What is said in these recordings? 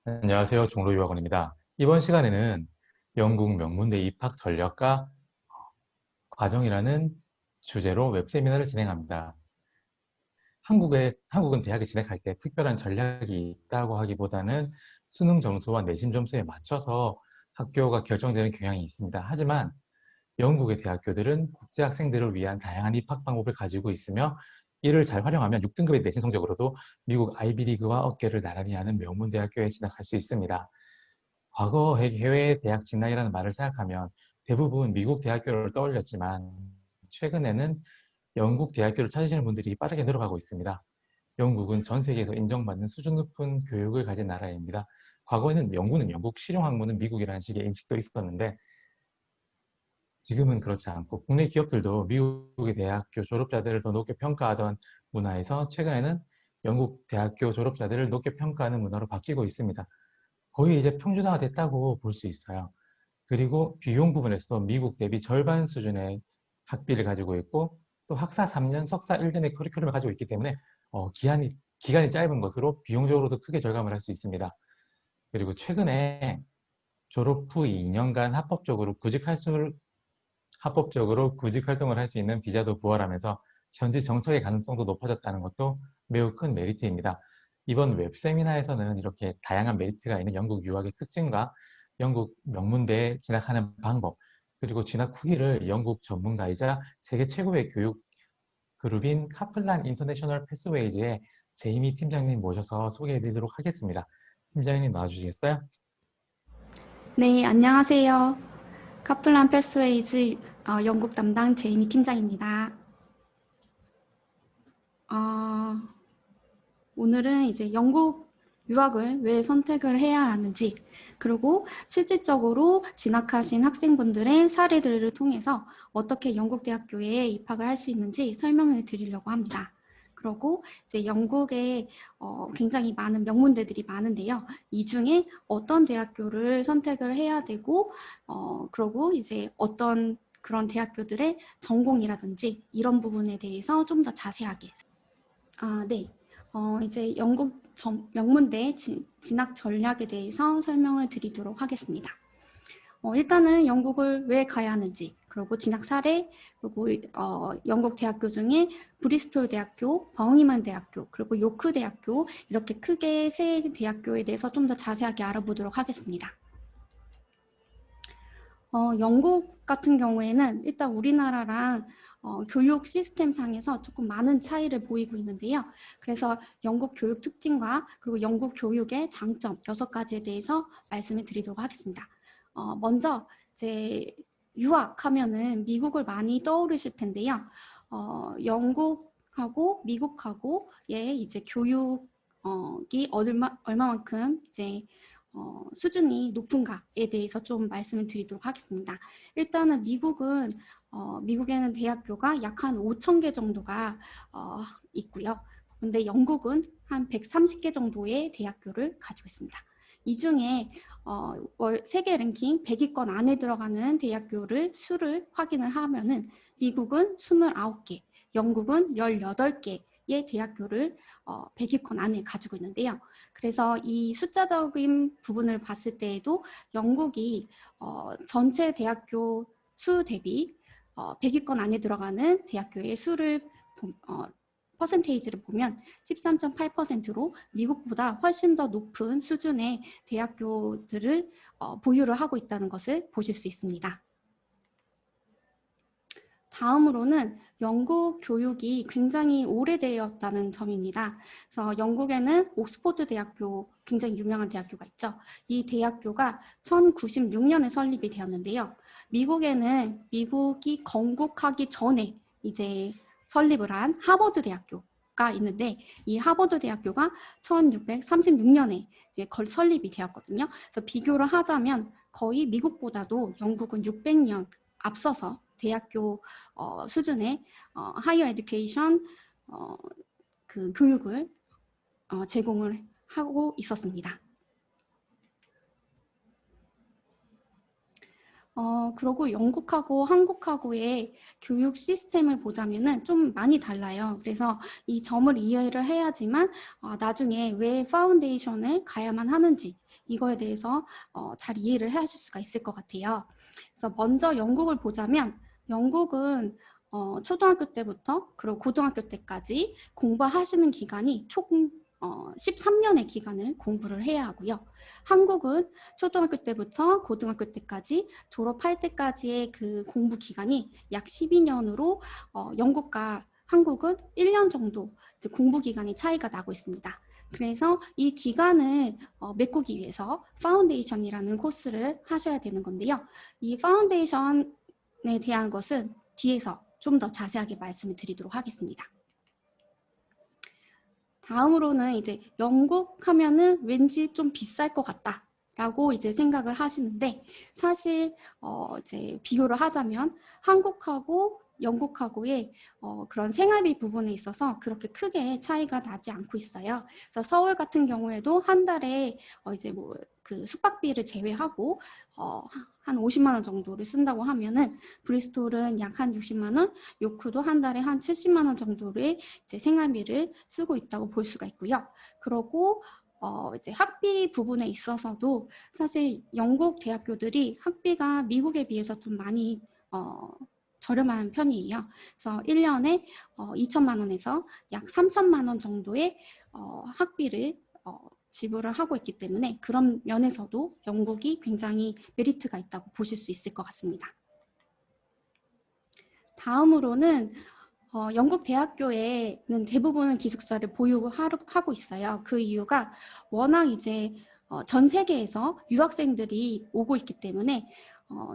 안녕하세요. 종로유학원입니다. 이번 시간에는 영국 명문대 입학 전략과 과정이라는 주제로 웹세미나를 진행합니다. 한국은 대학에 진학할 때 특별한 전략이 있다고 하기보다는 수능 점수와 내신 점수에 맞춰서 학교가 결정되는 경향이 있습니다. 하지만 영국의 대학교들은 국제 학생들을 위한 다양한 입학 방법을 가지고 있으며 이를 잘 활용하면 6등급의 내신 성적으로도 미국 아이비리그와 어깨를 나란히 하는 명문 대학교에 진학할 수 있습니다. 과거 해외 대학 진학이라는 말을 생각하면 대부분 미국 대학교를 떠올렸지만 최근에는 영국 대학교를 찾으시는 분들이 빠르게 늘어가고 있습니다. 영국은 전 세계에서 인정받는 수준 높은 교육을 가진 나라입니다. 과거에는 영국은 영국, 실용학문은 미국이라는 식의 인식도 있었는데 지금은 그렇지 않고 국내 기업들도 미국의 대학교 졸업자들을 더 높게 평가하던 문화에서 최근에는 영국 대학교 졸업자들을 높게 평가하는 문화로 바뀌고 있습니다. 거의 이제 평준화가 됐다고 볼 수 있어요. 그리고 비용 부분에서도 미국 대비 절반 수준의 학비를 가지고 있고 또 학사 3년, 석사 1년의 커리큘럼을 가지고 있기 때문에 기간이 짧은 것으로 비용적으로도 크게 절감을 할 수 있습니다. 그리고 최근에 졸업 후 2년간 합법적으로 구직 활동을 할 수 있는 비자도 부활하면서 현지 정착의 가능성도 높아졌다는 것도 매우 큰 메리트입니다. 이번 웹세미나에서는 이렇게 다양한 메리트가 있는 영국 유학의 특징과 영국 명문대에 진학하는 방법, 그리고 진학 후기를 영국 전문가이자 세계 최고의 교육 그룹인 카플란 인터내셔널 패스웨이즈의 제이미 팀장님 모셔서 소개해 드리도록 하겠습니다. 팀장님 나와주시겠어요? 네, 안녕하세요. 카플란 패스웨이즈 영국 담당 제이미 팀장입니다. 어, 오늘은 이제 영국 유학을 왜 선택을 해야 하는지, 그리고 실질적으로 진학하신 학생분들의 사례들을 통해서 어떻게 영국 대학교에 입학을 할 수 있는지 설명을 드리려고 합니다. 그리고 이제 영국에 굉장히 많은 명문대들이 많은데요. 이 중에 어떤 대학교를 선택을 해야 되고, 그리고 이제 어떤 그런 대학교들의 전공이라든지 이런 부분에 대해서 좀 더 자세하게. 네. 이제 영국 명문대 진학 전략에 대해서 설명을 드리도록 하겠습니다. 일단은 영국을 왜 가야 하는지, 그리고 진학 사례, 그리고 영국 대학교 중에 브리스톨 대학교, 버밍엄 대학교, 그리고 요크 대학교 이렇게 크게 세 대학교에 대해서 좀 더 자세하게 알아보도록 하겠습니다. 영국 같은 경우에는 일단 우리나라랑 교육 시스템 상에서 조금 많은 차이를 보이고 있는데요. 그래서 영국 교육 특징과 그리고 영국 교육의 장점 6가지에 대해서 말씀을 드리도록 하겠습니다. 먼저 이제 유학하면은 미국을 많이 떠오르실 텐데요. 영국하고 미국하고의 이제 교육이 얼마만큼 이제 수준이 높은가에 대해서 좀 말씀을 드리도록 하겠습니다. 일단은 미국에는 대학교가 약 한 5천 개 정도가 있고요. 근데 영국은 한 130개 정도의 대학교를 가지고 있습니다. 이 중에 세계 랭킹 100위권 안에 들어가는 대학교를 수를 확인을 하면은 미국은 29개, 영국은 18개의 대학교를 100위권 안에 가지고 있는데요. 그래서 이 숫자적인 부분을 봤을 때에도 영국이 전체 대학교 수 대비 100위권 안에 들어가는 대학교의 수를 퍼센테이지를 보면 13.8%로 미국보다 훨씬 더 높은 수준의 대학교들을 보유를 하고 있다는 것을 보실 수 있습니다. 다음으로는 영국 교육이 굉장히 오래되었다는 점입니다. 그래서 영국에는 옥스포드 대학교, 굉장히 유명한 대학교가 있죠. 이 대학교가 1096년에 설립이 되었는데요. 미국에는 미국이 건국하기 전에 이제 설립을 한 하버드 대학교가 있는데 이 하버드 대학교가 1636년에 이제 설립이 되었거든요. 그래서 비교를 하자면 거의 미국보다도 영국은 600년 앞서서 대학교 수준의 하이어 에듀케이션 그 교육을 제공을 하고 있었습니다. 그리고 영국하고 한국하고의 교육 시스템을 보자면은 좀 많이 달라요. 그래서 이 점을 이해를 해야지만 나중에 왜 파운데이션을 가야만 하는지 이거에 대해서 잘 이해를 하실 수가 있을 것 같아요. 그래서 먼저 영국을 보자면 영국은 초등학교 때부터 그리고 고등학교 때까지 공부하시는 기간이 총 13년의 기간을 공부를 해야 하고요. 한국은 초등학교 때부터 고등학교 때까지 졸업할 때까지의 그 공부 기간이 약 12년으로 영국과 한국은 1년 정도 이제 공부 기간이 차이가 나고 있습니다. 그래서 이 기간을 메꾸기 위해서 파운데이션이라는 코스를 하셔야 되는 건데요. 이 파운데이션에 대한 것은 뒤에서 좀 더 자세하게 말씀을 드리도록 하겠습니다. 다음으로는 이제 영국 하면은 왠지 좀 비쌀 것 같다라고 이제 생각을 하시는데 사실 이제 비교를 하자면 한국하고 영국하고의 그런 생활비 부분에 있어서 그렇게 크게 차이가 나지 않고 있어요. 그래서 서울 같은 경우에도 한 달에 이제 뭐 그 숙박비를 제외하고 한 50만 원 정도를 쓴다고 하면은 브리스톨은 약 한 60만 원, 요크도 한 달에 한 70만 원 정도의 이제 생활비를 쓰고 있다고 볼 수가 있고요. 그리고 이제 학비 부분에 있어서도 사실 영국 대학교들이 학비가 미국에 비해서 좀 많이 저렴한 편이에요. 그래서 1년에 2천만 원에서 약 3천만 원 정도의 학비를 지불을 하고 있기 때문에 그런 면에서도 영국이 굉장히 메리트가 있다고 보실 수 있을 것 같습니다. 다음으로는 영국 대학교에는 대부분은 기숙사를 보유하고 있어요. 그 이유가 워낙 이제 전 세계에서 유학생들이 오고 있기 때문에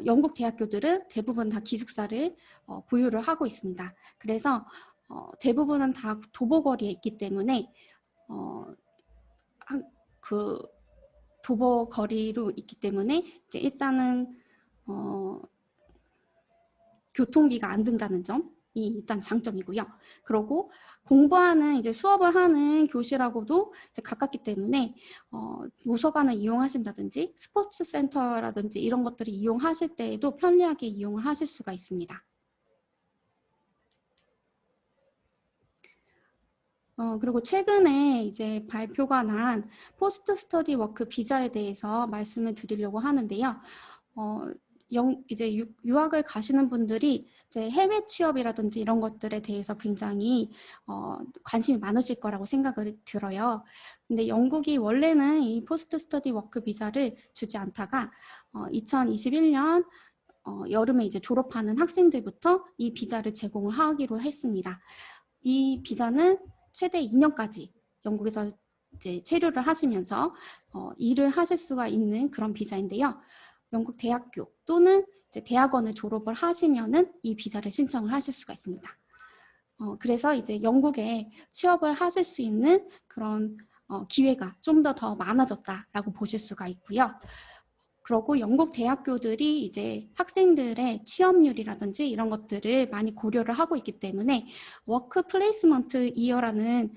영국 대학교들은 대부분 다 기숙사를 보유를 하고 있습니다. 그래서 대부분은 다 도보거리에 있기 때문에 그 도보거리로 있기 때문에 이제 일단은 교통비가 안 든다는 점이 일단 장점이고요. 그리고 공부하는 이제 수업을 하는 교실하고도 이제 가깝기 때문에 도서관을 이용하신다든지 스포츠 센터라든지 이런 것들을 이용하실 때에도 편리하게 이용을 하실 수가 있습니다. 그리고 최근에 이제 발표가 난 포스트 스터디 워크 비자에 대해서 말씀을 드리려고 하는데요. 이제 유학을 가시는 분들이 이제 해외 취업이라든지 이런 것들에 대해서 굉장히 관심이 많으실 거라고 생각을 들어요. 근데 영국이 원래는 이 포스트 스터디 워크 비자를 주지 않다가 2021년 여름에 이제 졸업하는 학생들부터 이 비자를 제공을 하기로 했습니다. 이 비자는 최대 2년까지 영국에서 이제 체류를 하시면서 일을 하실 수가 있는 그런 비자인데요. 영국 대학교 또는 이제 대학원을 졸업을 하시면은 이 비자를 신청을 하실 수가 있습니다. 그래서 이제 영국에 취업을 하실 수 있는 그런 기회가 좀 더 많아졌다라고 보실 수가 있고요. 그리고 영국 대학교들이 이제 학생들의 취업률이라든지 이런 것들을 많이 고려를 하고 있기 때문에 워크 플레이스먼트 이어라는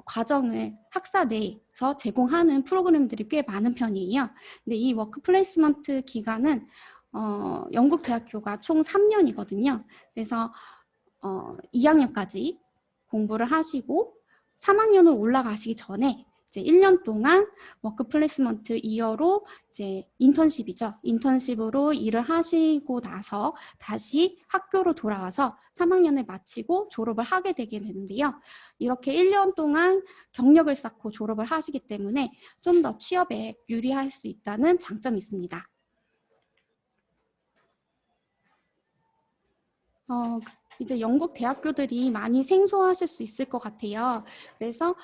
과정을 학사 내에서 제공하는 프로그램들이 꽤 많은 편이에요. 근데 이 워크 플레이스먼트 기간은 영국 대학교가 총 3년이거든요. 그래서 2학년까지 공부를 하시고 3학년을 올라가시기 전에 이제 1년 동안 워크 플레이스먼트 이어로 이제 인턴십이죠. 인턴십으로 일을 하시고 나서 다시 학교로 돌아와서 3학년을 마치고 졸업을 하게 되게 되는데요. 이렇게 1년 동안 경력을 쌓고 졸업을 하시기 때문에 좀 더 취업에 유리할 수 있다는 장점이 있습니다. 이제 영국 대학교들이 많이 생소하실 수 있을 것 같아요. 그래서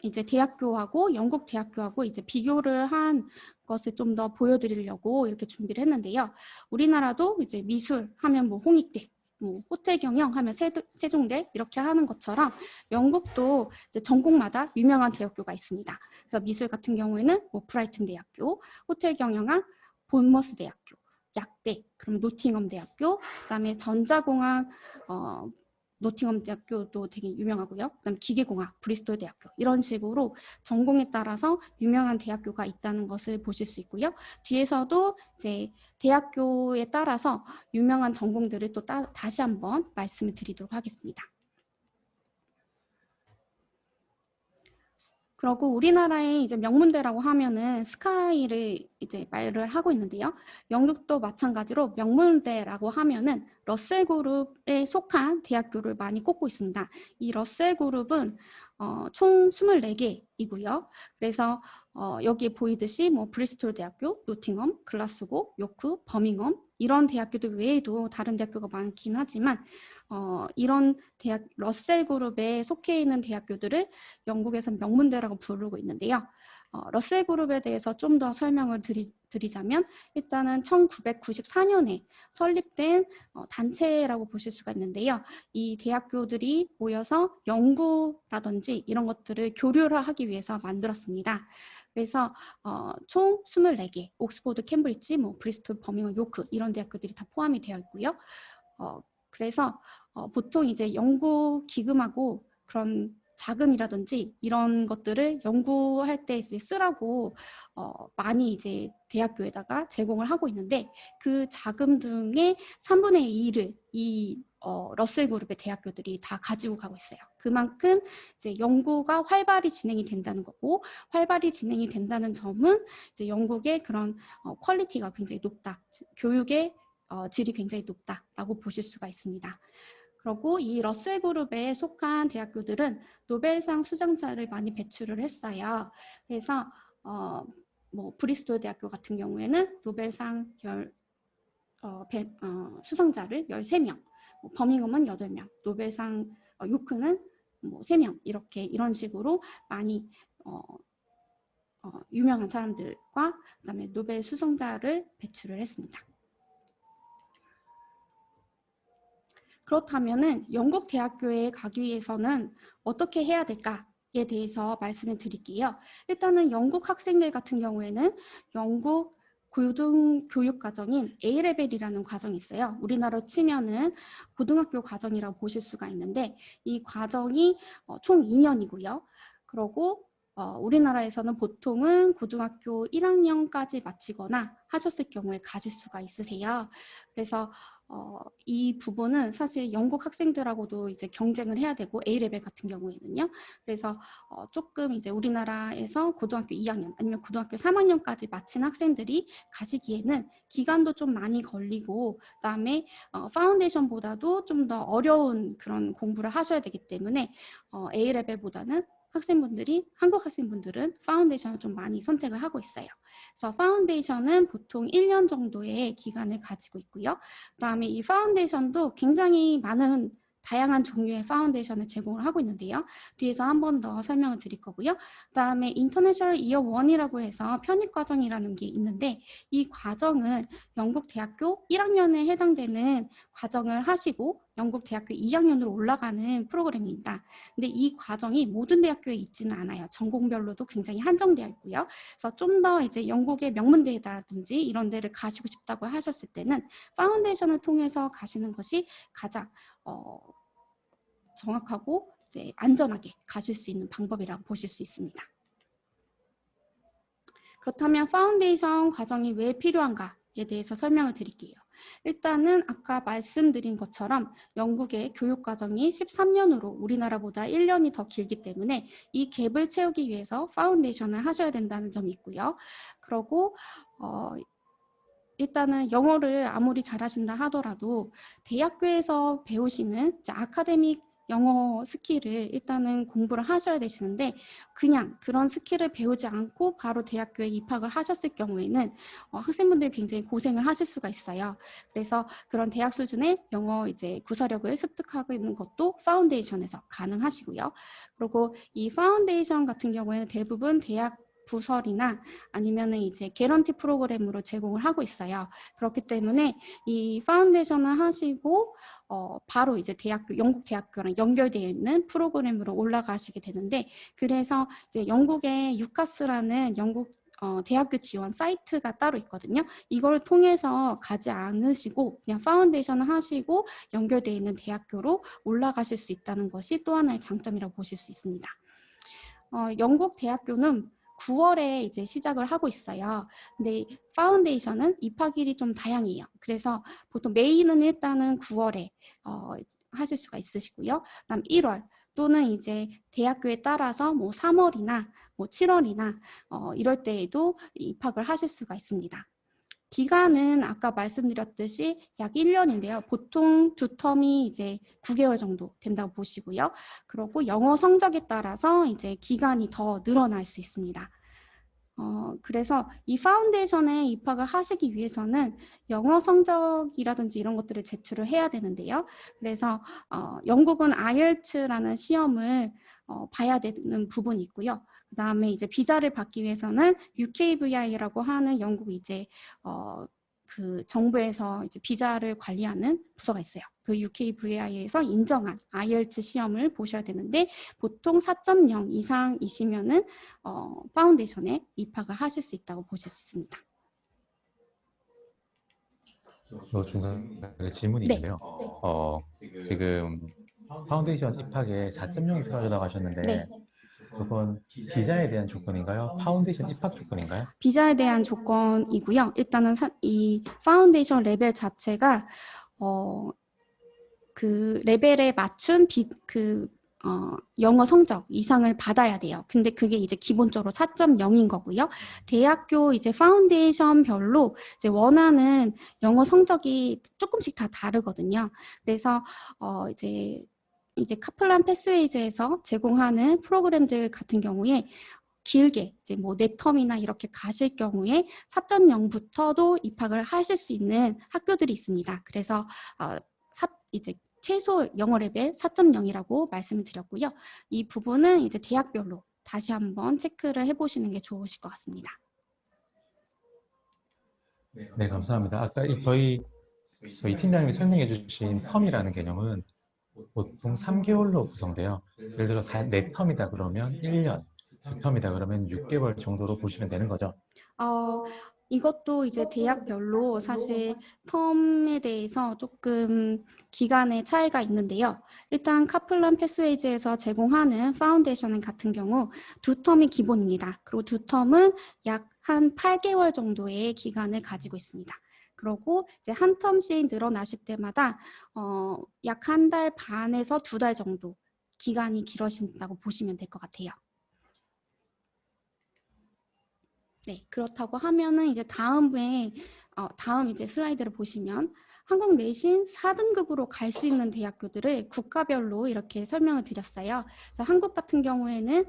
이제 대학교하고 영국 대학교하고 이제 비교를 한 것을 좀 더 보여드리려고 이렇게 준비를 했는데요. 우리나라도 이제 미술 하면 뭐 홍익대, 뭐 호텔 경영 하면 세종대 이렇게 하는 것처럼 영국도 이제 전공마다 유명한 대학교가 있습니다. 그래서 미술 같은 경우에는 뭐 브라이튼 대학교, 호텔 경영은 본머스 대학교, 약대, 그럼 노팅엄 대학교, 그다음에 전자공학 노팅엄 대학교도 되게 유명하고요. 그다음 기계공학, 브리스톨 대학교 이런 식으로 전공에 따라서 유명한 대학교가 있다는 것을 보실 수 있고요. 뒤에서도 이제 대학교에 따라서 유명한 전공들을 또 다시 한번 말씀을 드리도록 하겠습니다. 그리고 우리나라의 이제 명문대라고 하면은 스카이를 이제 말을 하고 있는데요. 영국도 마찬가지로 명문대라고 하면은 러셀 그룹에 속한 대학교를 많이 꼽고 있습니다. 이 러셀 그룹은 총 24개이고요. 그래서 여기에 보이듯이 뭐 브리스톨 대학교, 노팅엄, 글라스고, 요크, 버밍엄 이런 대학교들 외에도 다른 대학교가 많긴 하지만 이런 대학 러셀 그룹에 속해 있는 대학교들을 영국에서는 명문대라고 부르고 있는데요. 러셀 그룹에 대해서 좀 더 설명을 드리자면 일단은 1994년에 설립된 단체라고 보실 수가 있는데요. 이 대학교들이 모여서 연구라든지 이런 것들을 교류를 하기 위해서 만들었습니다. 그래서 총 24개, 옥스포드, 캠브리지, 뭐 브리스톨, 버밍엄, 요크 이런 대학교들이 다 포함이 되어 있고요. 그래서 보통 이제 연구 기금하고 그런 자금이라든지 이런 것들을 연구할 때 쓰라고 많이 이제 대학교에다가 제공을 하고 있는데 그 자금 중에 3분의 2를 이 러셀 그룹의 대학교들이 다 가지고 가고 있어요. 그만큼 이제 연구가 활발히 진행이 된다는 거고 활발히 진행이 된다는 점은 이제 영국의 그런 퀄리티가 굉장히 높다. 교육의 질이 굉장히 높다라고 보실 수가 있습니다. 그리고 이 러셀 그룹에 속한 대학교들은 노벨상 수상자를 많이 배출을 했어요. 그래서 뭐 브리스톨 대학교 같은 경우에는 노벨상 수상자를 13명, 버밍엄은 8명, 노벨상 요크는 뭐 3명 이런 식으로 많이 유명한 사람들과 그다음에 노벨 수상자를 배출을 했습니다. 그렇다면은 영국 대학교에 가기 위해서는 어떻게 해야 될까에 대해서 말씀을 드릴게요. 일단은 영국 학생들 같은 경우에는 영국 고등 교육 과정인 A레벨이라는 과정이 있어요. 우리나라로 치면은 고등학교 과정이라고 보실 수가 있는데 이 과정이 총 2년이고요. 그리고 우리나라에서는 보통은 고등학교 1학년까지 마치거나 하셨을 경우에 가질 수가 있으세요. 그래서 이 부분은 사실 영국 학생들하고도 이제 경쟁을 해야 되고 A레벨 같은 경우에는요. 그래서 조금 이제 우리나라에서 고등학교 2학년 아니면 고등학교 3학년까지 마친 학생들이 가시기에는 기간도 좀 많이 걸리고 그다음에 파운데이션보다도 좀 더 어려운 그런 공부를 하셔야 되기 때문에 A레벨보다는 한국 학생분들은 파운데이션을 좀 많이 선택을 하고 있어요. 그래서 파운데이션은 보통 1년 정도의 기간을 가지고 있고요. 그다음에 이 파운데이션도 굉장히 많은 다양한 종류의 파운데이션을 제공을 하고 있는데요. 뒤에서 한 번 더 설명을 드릴 거고요. 그다음에 인터내셔널 이어 1이라고 해서 편입 과정이라는 게 있는데 이 과정은 영국 대학교 1학년에 해당되는 과정을 하시고 영국 대학교 2학년으로 올라가는 프로그램입니다. 근데 이 과정이 모든 대학교에 있지는 않아요. 전공별로도 굉장히 한정되어 있고요. 그래서 좀 더 이제 영국의 명문대라든지 이런 데를 가시고 싶다고 하셨을 때는 파운데이션을 통해서 가시는 것이 가장 정확하고 이제 안전하게 가실 수 있는 방법이라고 보실 수 있습니다. 그렇다면 파운데이션 과정이 왜 필요한가에 대해서 설명을 드릴게요. 일단은 아까 말씀드린 것처럼 영국의 교육 과정이 13년으로 우리나라보다 1년이 더 길기 때문에 이 갭을 채우기 위해서 파운데이션을 하셔야 된다는 점이 있고요. 그리고 일단은 영어를 아무리 잘하신다 하더라도 대학교에서 배우시는 아카데믹 영어 스킬을 일단은 공부를 하셔야 되시는데 그냥 그런 스킬을 배우지 않고 바로 대학교에 입학을 하셨을 경우에는 학생분들이 굉장히 고생을 하실 수가 있어요. 그래서 그런 대학 수준의 영어 이제 구사력을 습득하는 것도 파운데이션에서 가능하시고요. 그리고 이 파운데이션 같은 경우에는 대부분 대학 부설이나 아니면은 이제 개런티 프로그램으로 제공을 하고 있어요. 그렇기 때문에 이 파운데이션을 하시고 바로 이제 영국 대학교랑 연결되어 있는 프로그램으로 올라가시게 되는데 그래서 이제 영국의 유카스라는 영국 대학교 지원 사이트가 따로 있거든요. 이걸 통해서 가지 않으시고 그냥 파운데이션을 하시고 연결되어 있는 대학교로 올라가실 수 있다는 것이 또 하나의 장점이라고 보실 수 있습니다. 영국 대학교는 9월에 이제 시작을 하고 있어요. 근데 파운데이션은 입학일이 좀 다양해요. 그래서 보통 메인은 일단은 9월에 하실 수가 있으시고요. 그다음 1월 또는 이제 대학교에 따라서 뭐 3월이나 뭐 7월이나 이럴 때에도 입학을 하실 수가 있습니다. 기간은 아까 말씀드렸듯이 약 1년인데요. 보통 두 텀이 이제 9개월 정도 된다고 보시고요. 그리고 영어 성적에 따라서 이제 기간이 더 늘어날 수 있습니다. 그래서 이 파운데이션에 입학을 하시기 위해서는 영어 성적이라든지 이런 것들을 제출을 해야 되는데요. 그래서 영국은 IELTS라는 시험을 봐야 되는 부분이 있고요. 그 다음에 이제 비자를 받기 위해서는 UKVI라고 하는 영국 이제 그 정부에서 이제 비자를 관리하는 부서가 있어요. 그 UKVI에서 인정한 IELTS 시험을 보셔야 되는데 보통 4.0 이상이시면은 파운데이션에 입학을 하실 수 있다고 보실 수 있습니다. 중간에 질문이 네. 있는데요. 지금 파운데이션 입학에 4.0이 필요하다고 하셨는데 네. 그건 비자에 대한 조건인가요? 파운데이션 입학 조건인가요? 비자에 대한 조건이고요. 일단은 이 파운데이션 레벨 자체가 그 레벨에 맞춘 영어 성적 이상을 받아야 돼요. 근데 그게 이제 기본적으로 4.0인 거고요. 대학교 이제 파운데이션별로 이제 원하는 영어 성적이 조금씩 다 다르거든요. 그래서 이제 카플란 패스웨이즈에서 제공하는 프로그램들 같은 경우에 길게 이제 뭐 4텀이나 이렇게 가실 경우에 4.0부터도 입학을 하실 수 있는 학교들이 있습니다. 그래서 이제 최소 영어 레벨 4.0이라고 말씀을 드렸고요. 이 부분은 이제 대학별로 다시 한번 체크를 해보시는 게 좋으실 것 같습니다. 네, 감사합니다. 아까 저희 팀장님이 설명해 주신 텀이라는 개념은 보통 3개월로 구성돼요. 예를 들어 4텀이다 그러면 1년, 2텀이다 그러면 6개월 정도로 보시면 되는 거죠. 이것도 이제 대학별로 사실 텀에 대해서 조금 기간의 차이가 있는데요. 일단 카플란 패스웨이즈에서 제공하는 파운데이션 같은 경우 2텀이 기본입니다. 그리고 2텀은 약 한 8개월 정도의 기간을 가지고 있습니다. 그리고 이제 한 텀씩 늘어나실 때마다 약 1달 반에서 2달 정도 기간이 길어진다고 보시면 될 것 같아요. 네, 그렇다고 하면은 이제 다음 이제 슬라이드를 보시면 한국 내신 4등급으로 갈 수 있는 대학교들을 국가별로 이렇게 설명을 드렸어요. 그래서 한국 같은 경우에는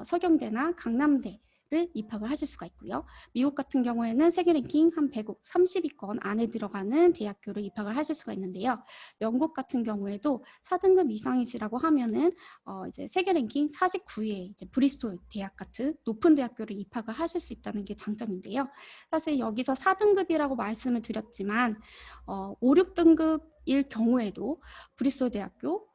서경대나 강남대를 입학을 하실 수가 있고요. 미국 같은 경우에는 세계 랭킹 한 130위권 안에 들어가는 대학교를 입학을 하실 수가 있는데요. 영국 같은 경우에도 4등급 이상이시라고 하면은 이제 세계 랭킹 49위에 이제 브리스톨 대학 같은 높은 대학교를 입학을 하실 수 있다는 게 장점인데요. 사실 여기서 4등급이라고 말씀을 드렸지만 5, 6등급일 경우에도 브리스톨 대학교,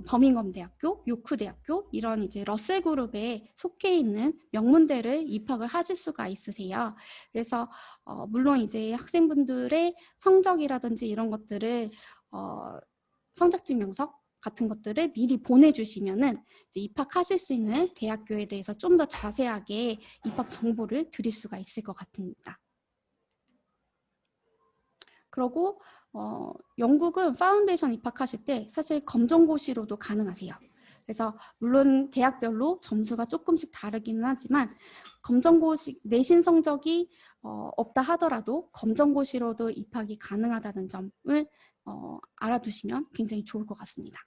버밍엄 대학교, 요크 대학교 이런 이제 러셀 그룹에 속해 있는 명문대를 입학을 하실 수가 있으세요. 그래서 물론 이제 학생분들의 성적이라든지 이런 것들을 성적증명서 같은 것들을 미리 보내주시면은 이제 입학하실 수 있는 대학교에 대해서 좀 더 자세하게 입학 정보를 드릴 수가 있을 것 같습니다. 그리고 영국은 파운데이션 입학하실 때 사실 검정고시로도 가능하세요. 그래서 물론 대학별로 점수가 조금씩 다르기는 하지만 검정고시 내신 성적이 없다 하더라도 검정고시로도 입학이 가능하다는 점을 알아두시면 굉장히 좋을 것 같습니다.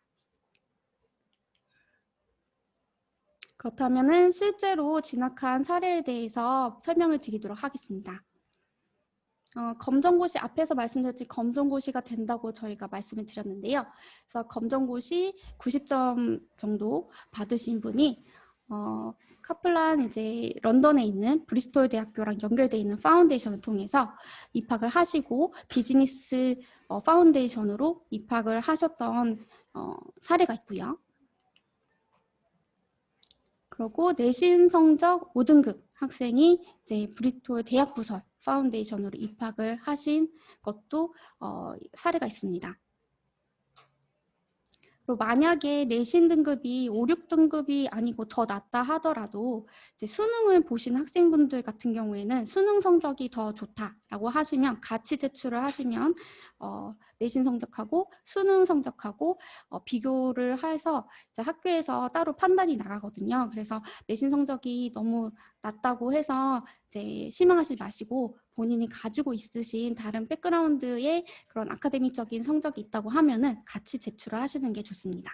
그렇다면은 실제로 진학한 사례에 대해서 설명을 드리도록 하겠습니다. 검정고시 앞에서 말씀드렸듯이 검정고시가 된다고 저희가 말씀을 드렸는데요. 그래서 검정고시 90점 정도 받으신 분이 카플란 이제 런던에 있는 브리스톨 대학교랑 연결되어 있는 파운데이션을 통해서 입학을 하시고 비즈니스 파운데이션으로 입학을 하셨던 사례가 있고요. 그리고 내신 성적 5등급 학생이 이제 브리스톨 대학 부설 파운데이션으로 입학을 하신 것도 사례가 있습니다. 그리고 만약에 내신 등급이 5, 6등급이 아니고 더 낮다 하더라도 이제 수능을 보신 학생분들 같은 경우에는 수능 성적이 더 좋다라고 하시면 같이 제출을 하시면 내신 성적하고 수능 성적하고 비교를 해서 이제 학교에서 따로 판단이 나가거든요. 그래서 내신 성적이 너무 낮다고 해서 이제 실망하지 마시고 본인이 가지고 있으신 다른 백그라운드의 그런 아카데미적인 성적이 있다고 하면은 같이 제출을 하시는 게 좋습니다.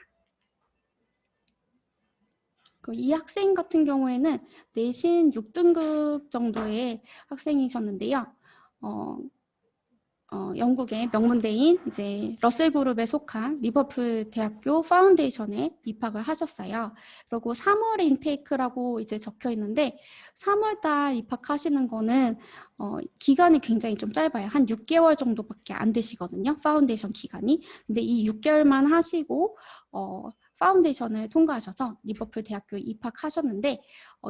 이 학생 같은 경우에는 내신 6등급 정도의 학생이셨는데요. 영국의 명문대인 이제 러셀 그룹에 속한 리버풀 대학교 파운데이션에 입학을 하셨어요. 그리고 3월 인테이크라고 이제 적혀 있는데 3월 달 입학하시는 거는 기간이 굉장히 좀 짧아요. 한 6개월 정도밖에 안 되시거든요. 파운데이션 기간이. 근데 이 6개월만 하시고 파운데이션을 통과하셔서 리버풀 대학교에 입학하셨는데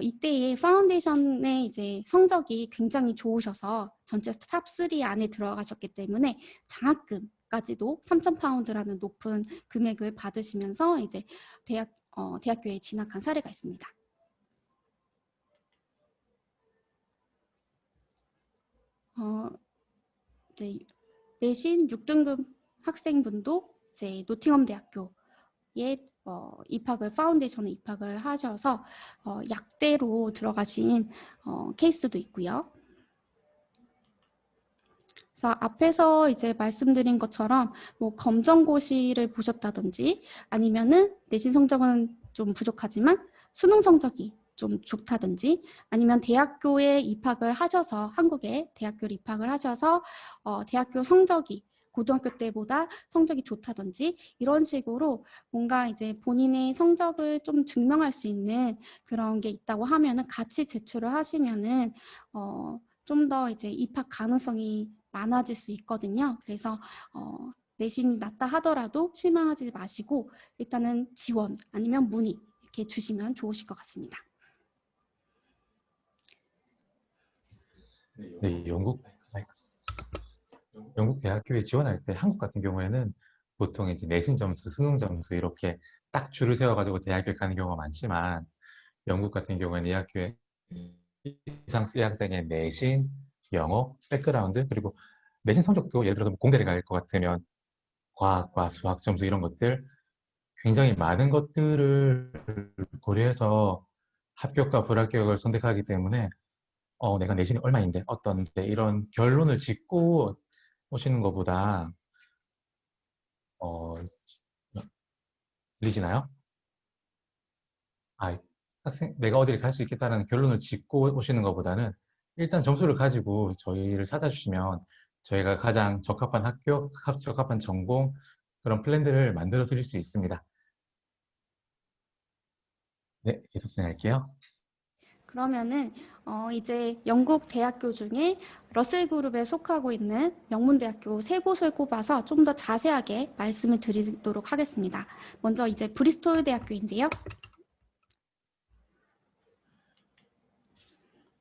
이때의 파운데이션의 이제 성적이 굉장히 좋으셔서 전체 탑 3 안에 들어가셨기 때문에 장학금까지도 3,000파운드라는 높은 금액을 받으시면서 이제 대학교에 진학한 사례가 있습니다. 이제 내신 6등급 학생분도 이제 노팅엄 대학교에 입학을 파운데이션에 입학을 하셔서 약대로 들어가신 케이스도 있고요. 그래서 앞에서 이제 말씀드린 것처럼 뭐 검정고시를 보셨다든지 아니면은 내신 성적은 좀 부족하지만 수능 성적이 좀 좋다든지 아니면 대학교에 입학을 하셔서 한국에 대학교를 입학을 하셔서 대학교 성적이 고등학교 때보다 성적이 좋다든지 이런 식으로 뭔가 이제 본인의 성적을 좀 증명할 수 있는 그런 게 있다고 하면은 같이 제출을 하시면은 좀 더 이제 입학 가능성이 많아질 수 있거든요. 그래서 내신이 낮다 하더라도 실망하지 마시고 일단은 지원 아니면 문의 이렇게 주시면 좋으실 것 같습니다. 네, 영국 대학교에 지원할 때 한국 같은 경우에는 보통 이제 내신 점수, 수능 점수 이렇게 딱 줄을 세워가지고 대학교에 가는 경우가 많지만 영국 같은 경우에는 이 학교에 이상 C 학생의 내신, 영어, 백그라운드 그리고 내신 성적도 예를 들어서 공대를 갈 것 같으면 과학과 수학 점수 이런 것들 굉장히 많은 것들을 고려해서 합격과 불합격을 선택하기 때문에 내가 내신이 얼마인데 어떤데 이런 결론을 짓고 오시는 것보다 어, 들리시나요? 아, 내가 어디를 갈 수 있겠다는 결론을 짓고 오시는 것보다는 일단 점수를 가지고 저희를 찾아주시면 저희가 가장 적합한 학교, 적합한 전공 그런 플랜들을 만들어 드릴 수 있습니다. 네, 계속 진행할게요. 그러면은 이제 영국 대학교 중에 러셀 그룹에 속하고 있는 명문대학교 세 곳을 꼽아서 좀 더 자세하게 말씀을 드리도록 하겠습니다. 먼저 이제 브리스톨 대학교인데요.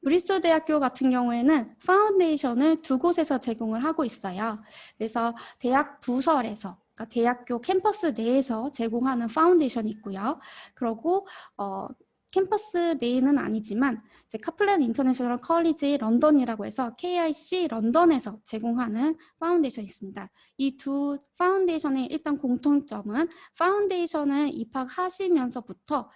브리스톨 대학교 같은 경우에는 파운데이션을 두 곳에서 제공을 하고 있어요. 그래서 대학 부설에서 그러니까 대학교 캠퍼스 내에서 제공하는 파운데이션이 있고요. 그리고 캠퍼스 내에는 아니지만 이제 카플랜 인터내셔널 컬리지 런던이라고 해서 KIC 런던에서 제공하는 파운데이션이 있습니다. 이 두 파운데이션의 일단 공통점은 파운데이션을 입학하시면서부터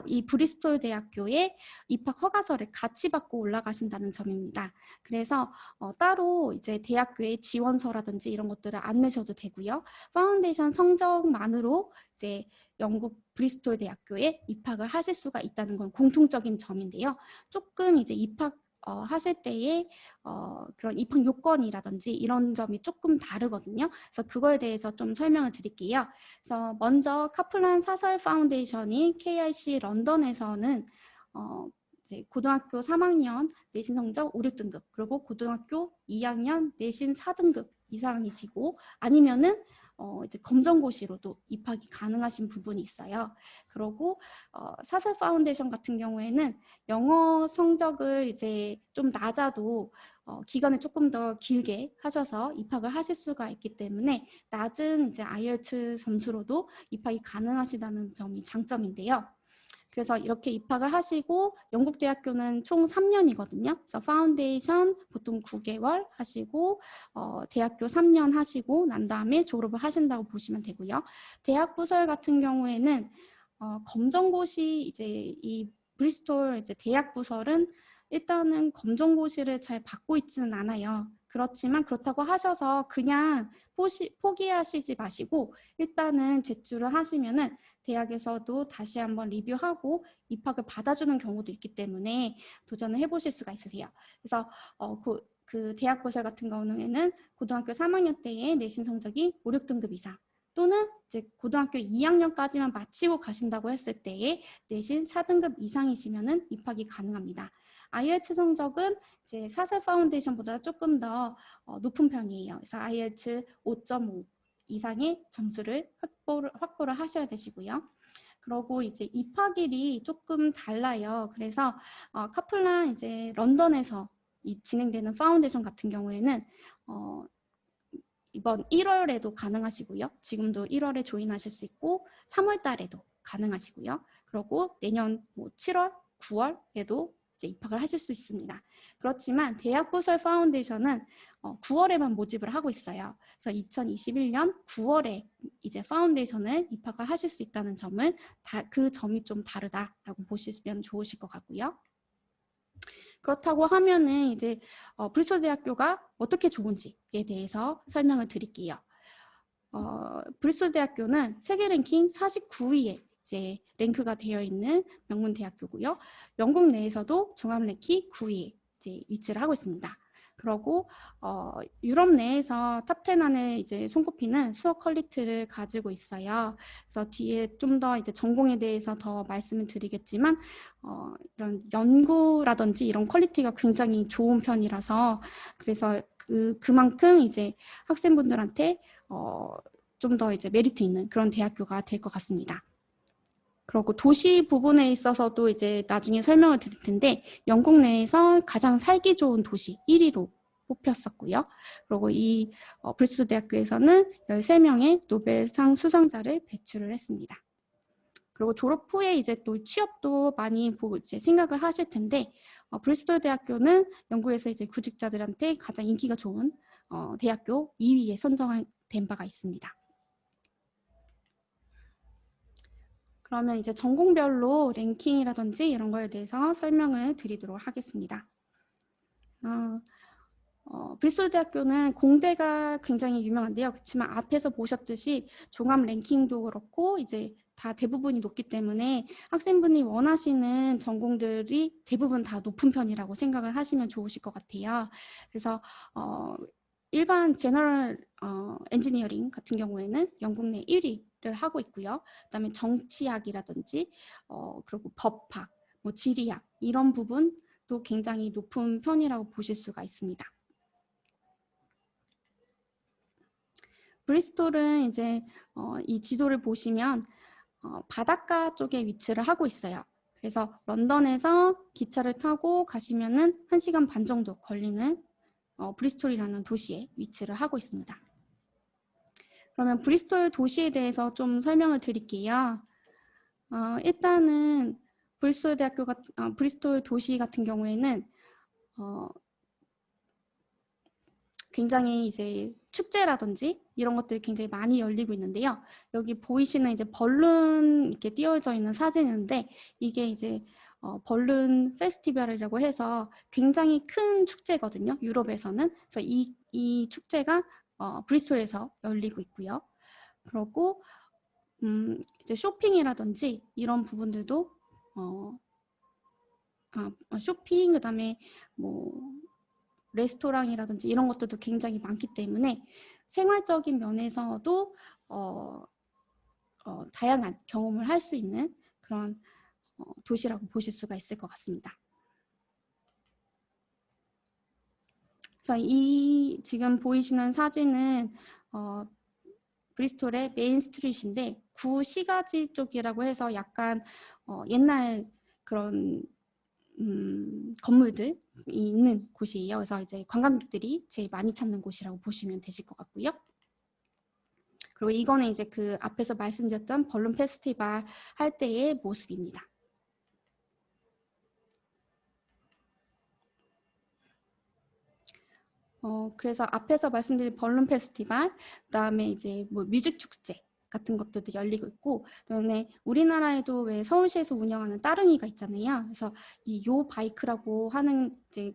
이 브리스톨 대학교에 입학 허가서를 같이 받고 올라가신다는 점입니다. 그래서 따로 이제 대학교의 지원서라든지 이런 것들을 안 내셔도 되고요. 파운데이션 성적만으로 이제 영국 브리스톨 대학교에 입학을 하실 수가 있다는 건 공통적인 점인데요. 조금 이제 입학 하실 때의 그런 입학 요건이라든지 이런 점이 조금 다르거든요. 그래서 그거에 대해서 좀 설명을 드릴게요. 그래서 먼저 카플란 사설 파운데이션이 KIC 런던에서는 이제 고등학교 3학년 내신 성적 5, 6등급 그리고 고등학교 2학년 내신 4등급 이상이시고 아니면은 이제 검정고시로도 입학이 가능하신 부분이 있어요. 그리고 사설 파운데이션 같은 경우에는 영어 성적을 이제 좀 낮아도 기간을 조금 더 길게 하셔서 입학을 하실 수가 있기 때문에 낮은 이제 IELTS 점수로도 입학이 가능하시다는 점이 장점인데요. 그래서 이렇게 입학을 하시고 영국 대학교는 총 3년이거든요. 그래서 파운데이션 보통 9개월 하시고 대학교 3년 하시고 난 다음에 졸업을 하신다고 보시면 되고요. 대학 부설 같은 경우에는 검정고시 이제 이 브리스톨 이제 대학 부설은 일단은 검정고시를 잘 받고 있지는 않아요. 그렇지만 그렇다고 하셔서 그냥 포기하시지 마시고 일단은 제출을 하시면은 대학에서도 다시 한번 리뷰하고 입학을 받아주는 경우도 있기 때문에 도전을 해보실 수가 있으세요. 그래서 그 대학 부설 같은 경우에는 고등학교 3학년 때의 내신 성적이 5, 6등급 이상 또는 이제 고등학교 2학년까지만 마치고 가신다고 했을 때에 내신 4등급 이상이시면은 입학이 가능합니다. IELTS 성적은 이제 사설 파운데이션보다 조금 더 높은 편이에요. 그래서 IELTS 5.5 이상의 점수를 확보를 하셔야 되시고요. 그리고 이제 입학일이 조금 달라요. 그래서 카플란 이제 런던에서 진행되는 파운데이션 같은 경우에는 이번 1월에도 가능하시고요. 지금도 1월에 조인하실 수 있고 3월 달에도 가능하시고요. 그리고 내년 뭐 7월, 9월에도 이제 입학을 하실 수 있습니다. 그렇지만 대학 부설 파운데이션은 9월에만 모집을 하고 있어요. 그래서 2021년 9월에 이제 파운데이션을 입학을 하실 수 있다는 점을 그 점이 좀 다르다라고 보시면 좋으실 것 같고요. 그렇다고 하면은 이제 브리스톨 대학교가 어떻게 좋은지에 대해서 설명을 드릴게요. 브리스톨 대학교는 세계 랭킹 49위에 이제 랭크가 되어 있는 명문 대학교고요. 영국 내에서도 종합 랭킹 9위에 이제 위치를 하고 있습니다. 그리고 유럽 내에서 탑10 안에 이제 손꼽히는 수업 퀄리티를 가지고 있어요. 그래서 뒤에 좀 더 이제 전공에 대해서 더 말씀을 드리겠지만 이런 연구라든지 이런 퀄리티가 굉장히 좋은 편이라서 그래서 그만큼 이제 학생분들한테 좀 더 이제 메리트 있는 그런 대학교가 될 것 같습니다. 그리고 도시 부분에 있어서도 이제 나중에 설명을 드릴 텐데 영국 내에서 가장 살기 좋은 도시 1위로 뽑혔었고요. 그리고 이 브리스톨 대학교에서는 13명의 노벨상 수상자를 배출을 했습니다. 그리고 졸업 후에 이제 또 취업도 많이 보고 이제 생각을 하실 텐데 브리스톨 대학교는 영국에서 이제 구직자들한테 가장 인기가 좋은 대학교 2위에 선정된 바가 있습니다. 그러면 이제 전공별로 랭킹이라든지 이런 거에 대해서 설명을 드리도록 하겠습니다. 브리스톨 대학교는 공대가 굉장히 유명한데요. 그렇지만 앞에서 보셨듯이 종합 랭킹도 그렇고 이제 다 대부분이 높기 때문에 학생분이 원하시는 전공들이 대부분 다 높은 편이라고 생각을 하시면 좋으실 것 같아요. 그래서 일반 제너럴 엔지니어링 같은 경우에는 영국 내 1위를 하고 있고요. 그다음에 정치학이라든지 그리고 법학, 뭐 지리학 이런 부분도 굉장히 높은 편이라고 보실 수가 있습니다. 브리스톨은 이제 이 지도를 보시면 바닷가 쪽에 위치를 하고 있어요. 그래서 런던에서 기차를 타고 가시면은 1시간 반 정도 걸리는 브리스톨이라는 도시에 위치를 하고 있습니다. 그러면 브리스톨 도시에 대해서 좀 설명을 드릴게요. 일단은 브리스톨 도시 같은 경우에는 굉장히 이제 축제라든지 이런 것들이 굉장히 많이 열리고 있는데요. 여기 보이시는 이제 벌룬 이렇게 띄워져 있는 사진인데 이게 이제 벌룬 페스티벌이라고 해서 굉장히 큰 축제거든요. 유럽에서는. 그래서 이 축제가 브리스톨에서 열리고 있고요. 그리고 이제 쇼핑이라든지 이런 부분들도 쇼핑 그다음에 뭐 레스토랑이라든지 이런 것들도 굉장히 많기 때문에 생활적인 면에서도 다양한 경험을 할 수 있는 그런 도시라고 보실 수가 있을 것 같습니다. 그래서 이 지금 보이시는 사진은 브리스톨의 메인 스트리트인데 구시가지 쪽이라고 해서 약간 옛날 그런 건물들이 있는 곳이에요. 그래서 이제 관광객들이 제일 많이 찾는 곳이라고 보시면 되실 것 같고요. 그리고 이거는 이제 그 앞에서 말씀드렸던 벌룬 페스티벌 할 때의 모습입니다. 그래서 앞에서 말씀드린 벌룬 페스티벌, 그다음에 이제 뭐 뮤직 축제 같은 것들도 열리고 있고, 그다음에 우리나라에도 왜 서울시에서 운영하는 따릉이가 있잖아요. 그래서 이 요 바이크라고 하는 이제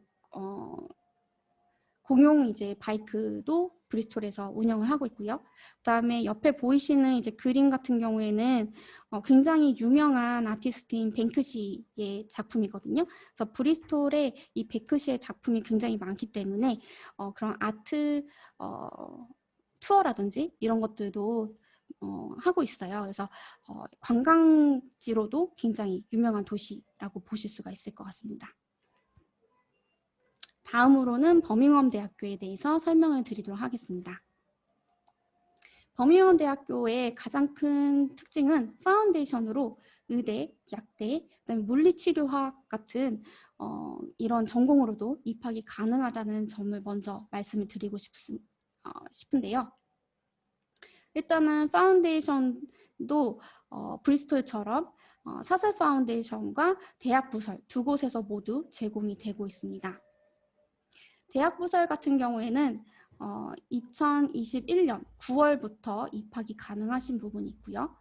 공용 이제 바이크도 브리스톨에서 운영을 하고 있고요. 그다음에 옆에 보이시는 이제 그림 같은 경우에는 굉장히 유명한 아티스트인 뱅크시의 작품이거든요. 그래서 브리스톨에 이 뱅크시의 작품이 굉장히 많기 때문에 그런 아트 투어라든지 이런 것들도 하고 있어요. 그래서 관광지로도 굉장히 유명한 도시라고 보실 수가 있을 것 같습니다. 다음으로는 버밍엄 대학교에 대해서 설명을 드리도록 하겠습니다. 버밍엄 대학교의 가장 큰 특징은 파운데이션으로 의대, 약대, 그다음에 물리치료학 같은 이런 전공으로도 입학이 가능하다는 점을 먼저 말씀을 드리고 싶은데요. 일단은 파운데이션도 브리스톨처럼 사설 파운데이션과 대학 부설 두 곳에서 모두 제공이 되고 있습니다. 대학 부설 같은 경우에는 2021년 9월부터 입학이 가능하신 부분이 있고요.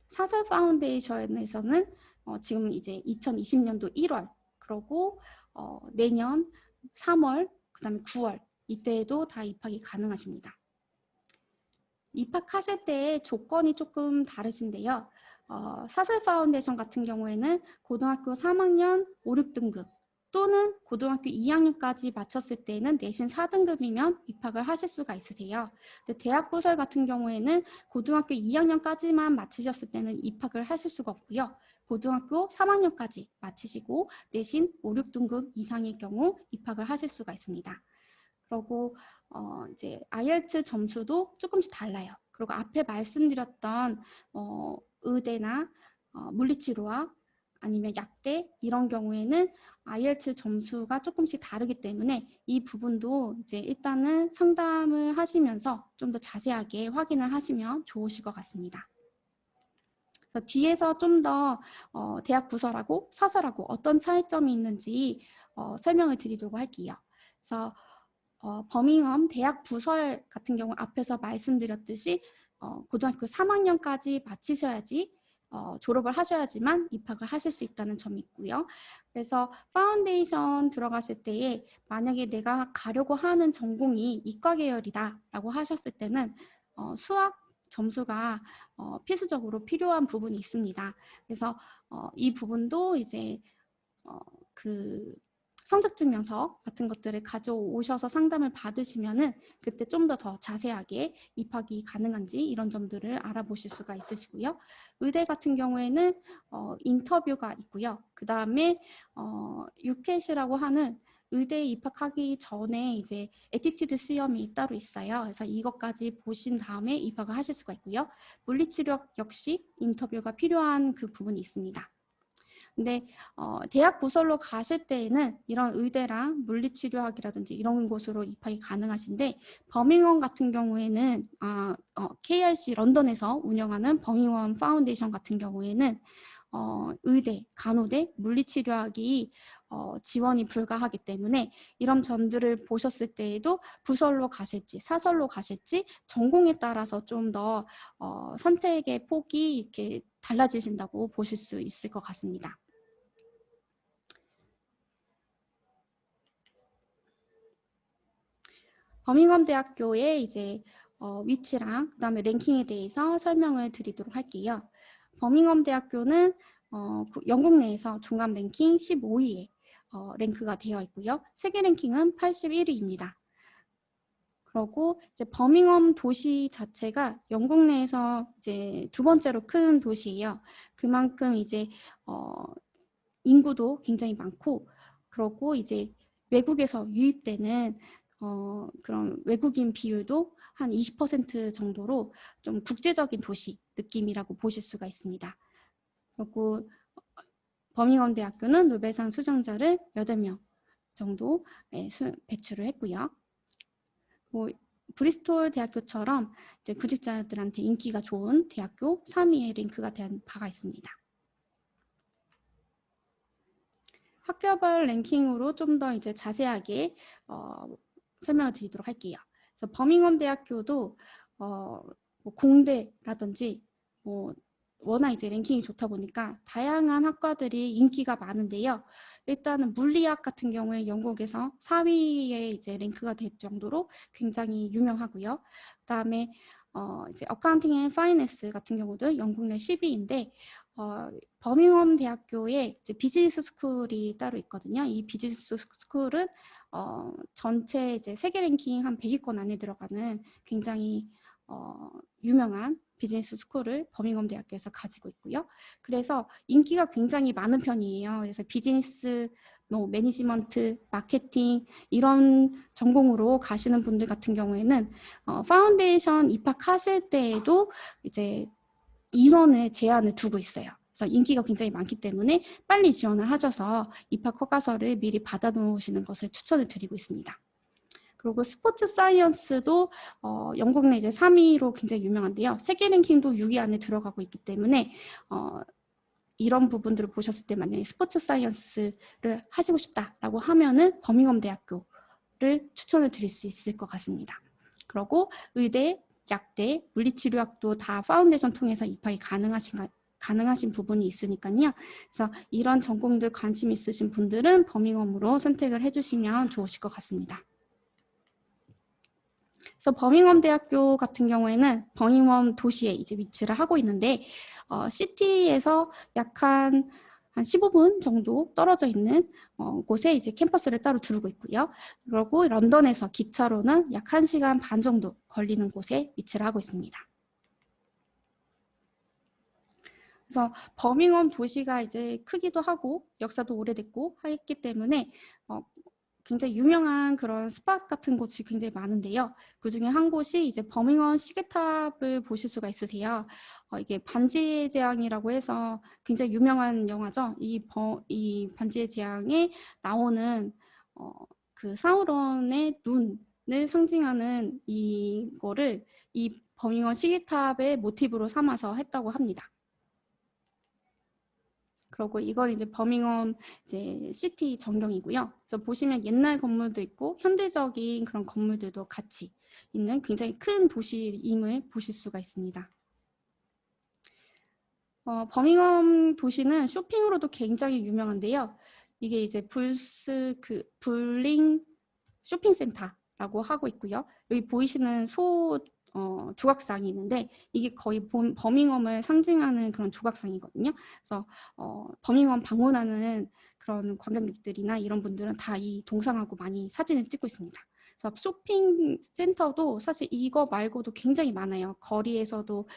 사설 파운데이션에서는 지금 이제 2020년도 1월, 그리고 내년 3월, 그 다음에 9월 이때에도 다 입학이 가능하십니다. 입학하실 때의 조건이 조금 다르신데요. 사설 파운데이션 같은 경우에는 고등학교 3학년 5, 6등급 또는 고등학교 2학년까지 마쳤을 때는 내신 4등급이면 입학을 하실 수가 있으세요. 근데 대학 부설 같은 경우에는 고등학교 2학년까지만 마치셨을 때는 입학을 하실 수가 없고요. 고등학교 3학년까지 마치시고 내신 5, 6등급 이상의 경우 입학을 하실 수가 있습니다. 그리고 이제 IELTS 점수도 조금씩 달라요. 그리고 앞에 말씀드렸던 의대나 물리치료학 아니면 약대 이런 경우에는 IELTS 점수가 조금씩 다르기 때문에 이 부분도 이제 일단은 상담을 하시면서 좀 더 자세하게 확인을 하시면 좋으실 것 같습니다. 그래서 뒤에서 좀 더 대학 부설하고 사설하고 어떤 차이점이 있는지 설명을 드리도록 할게요. 그래서 버밍엄 대학 부설 같은 경우 앞에서 말씀드렸듯이 고등학교 3학년까지 마치셔야지 졸업을 하셔야지만 입학을 하실 수 있다는 점이 있고요. 그래서 파운데이션 들어가실 때에 만약에 내가 가려고 하는 전공이 이과 계열이다라고 하셨을 때는 수학 점수가 필수적으로 필요한 부분이 있습니다. 그래서 이 부분도 이제 그 성적증명서 같은 것들을 가져오셔서 상담을 받으시면은 그때 좀 더 자세하게 입학이 가능한지 이런 점들을 알아보실 수가 있으시고요. 의대 같은 경우에는 인터뷰가 있고요. 그 다음에 UCAT이라고 하는 의대에 입학하기 전에 이제 애티튜드 시험이 따로 있어요. 그래서 이것까지 보신 다음에 입학을 하실 수가 있고요. 물리치료 역시 인터뷰가 필요한 그 부분이 있습니다. 근데 대학 부설로 가실 때에는 이런 의대랑 물리치료학이라든지 이런 곳으로 입학이 가능하신데 버밍엄 같은 경우에는 KRC 런던에서 운영하는 버밍엄 파운데이션 같은 경우에는 의대, 간호대, 물리치료학이 지원이 불가하기 때문에 이런 점들을 보셨을 때에도 부설로 가실지 사설로 가실지 전공에 따라서 좀 더 선택의 폭이 이렇게 달라지신다고 보실 수 있을 것 같습니다. 버밍엄 대학교의 이제 위치랑 그다음에 랭킹에 대해서 설명을 드리도록 할게요. 버밍엄 대학교는 영국 내에서 종합 랭킹 15위에 랭크가 되어 있고요. 세계 랭킹은 81위입니다. 그리고 이제 버밍엄 도시 자체가 영국 내에서 이제 두 번째로 큰 도시예요. 그만큼 이제 인구도 굉장히 많고, 그리고 이제 외국에서 유입되는 그런 외국인 비율도 한 20% 정도로 좀 국제적인 도시 느낌이라고 보실 수가 있습니다. 그리고 버밍엄 대학교는 노벨상 수상자를 8명 정도 배출을 했고요. 브리스톨 대학교처럼 이제 구직자들한테 인기가 좋은 대학교 3위에 랭크가 된 바가 있습니다. 학교별 랭킹으로 좀 더 이제 자세하게 설명을 드리도록 할게요. 그래서 버밍엄 대학교도 뭐 공대라든지 워낙 이제 랭킹이 좋다 보니까 다양한 학과들이 인기가 많은데요. 일단은 물리학 같은 경우에 영국에서 4위에 이제 랭크가 될 정도로 굉장히 유명하고요. 그다음에 이제 어카운팅 앤 파이낸스 같은 경우도 영국 내 10위인데 버밍엄 대학교에 이제 비즈니스 스쿨이 따로 있거든요. 이 비즈니스 스쿨은 전체 이제 세계 랭킹 한 100위권 안에 들어가는 굉장히 유명한 비즈니스 스쿨을 버밍엄 대학교에서 가지고 있고요. 그래서 인기가 굉장히 많은 편이에요. 그래서 비즈니스, 매니지먼트, 마케팅 이런 전공으로 가시는 분들 같은 경우에는 파운데이션 입학하실 때에도 이제 인원의 제한을 두고 있어요. 그래서 인기가 굉장히 많기 때문에 빨리 지원을 하셔서 입학 허가서를 미리 받아 놓으시는 것을 추천을 드리고 있습니다. 그리고 스포츠 사이언스도 영국 내 이제 3위로 굉장히 유명한데요. 세계 랭킹도 6위 안에 들어가고 있기 때문에 이런 부분들을 보셨을 때 만약에 스포츠 사이언스를 하시고 싶다라고 하면은 버밍엄 대학교를 추천을 드릴 수 있을 것 같습니다. 그리고 의대, 약대, 물리치료학도 다 파운데이션 통해서 입학이 가능하신 부분이 있으니까요. 그래서 이런 전공들 관심 있으신 분들은 버밍엄으로 선택을 해주시면 좋으실 것 같습니다. 그래서 버밍엄 대학교 같은 경우에는 버밍엄 도시에 이제 위치를 하고 있는데 시티에서 약 한 15분 정도 떨어져 있는 곳에 이제 캠퍼스를 따로 두르고 있고요. 그리고 런던에서 기차로는 약 1시간 반 정도 걸리는 곳에 위치를 하고 있습니다. 그래서 버밍엄 도시가 이제 크기도 하고 역사도 오래됐고 했기 때문에 굉장히 유명한 그런 스팟 같은 곳이 굉장히 많은데요. 그중에 한 곳이 이제 버밍엄 시계탑을 보실 수가 있으세요. 이게 반지의 제왕이라고 해서 굉장히 유명한 영화죠. 이 반지의 제왕에 나오는 그 사우론의 눈을 상징하는 이거를 이 버밍엄 시계탑의 모티브로 삼아서 했다고 합니다. 그리고 이건 이제 버밍엄 이제 시티 전경이고요. 그래서 보시면 옛날 건물도 있고 현대적인 그런 건물들도 같이 있는 굉장히 큰 도시임을 보실 수가 있습니다. 버밍엄 도시는 쇼핑으로도 굉장히 유명한데요. 이게 이제 불링 쇼핑센터라고 하고 있고요. 여기 보이시는 조각상이 있는데 이게 거의 버밍엄을 상징하는 그런 조각상이거든요. 그래서 버밍엄 방문하는 그런 관광객들이나 이런 분들은 다 이 동상하고 많이 사진을 찍고 있습니다. 그래서 쇼핑센터도 사실 이거 말고도 굉장히 많아요. 거리에서도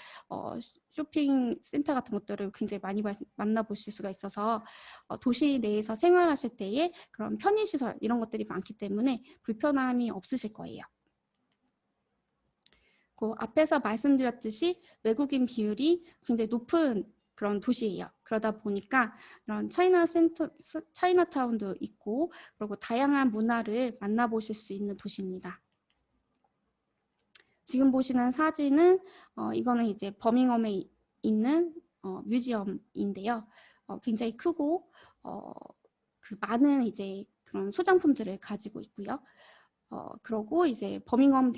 쇼핑센터 같은 것들을 굉장히 많이 만나보실 수가 있어서 도시 내에서 생활하실 때에 그런 편의시설 이런 것들이 많기 때문에 불편함이 없으실 거예요. 그 앞에서 말씀드렸듯이 외국인 비율이 굉장히 높은 그런 도시예요. 그러다 보니까 이런 차이나타운도 있고 그리고 다양한 문화를 만나보실 수 있는 도시입니다. 지금 보시는 사진은 이거는 이제 버밍엄에 있는 뮤지엄인데요. 굉장히 크고 그 많은 이제 그런 소장품들을 가지고 있고요. 그러고 이제 버밍엄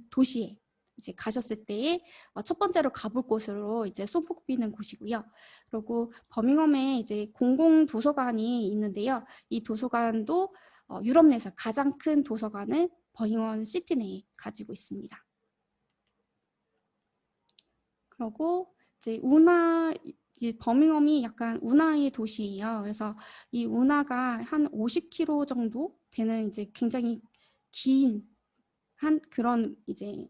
도시에 이제 가셨을 때에 첫 번째로 가볼 곳으로 이제 손꼽히는 곳이고요. 그리고 버밍엄에 이제 공공 도서관이 있는데요. 이 도서관도 유럽 내에서 가장 큰 도서관을 버밍엄 시티 내에 가지고 있습니다. 그리고 이제 버밍엄이 약간 운하의 도시예요. 그래서 이 운하가 한 50km 정도 되는 이제 굉장히 긴 그런 이제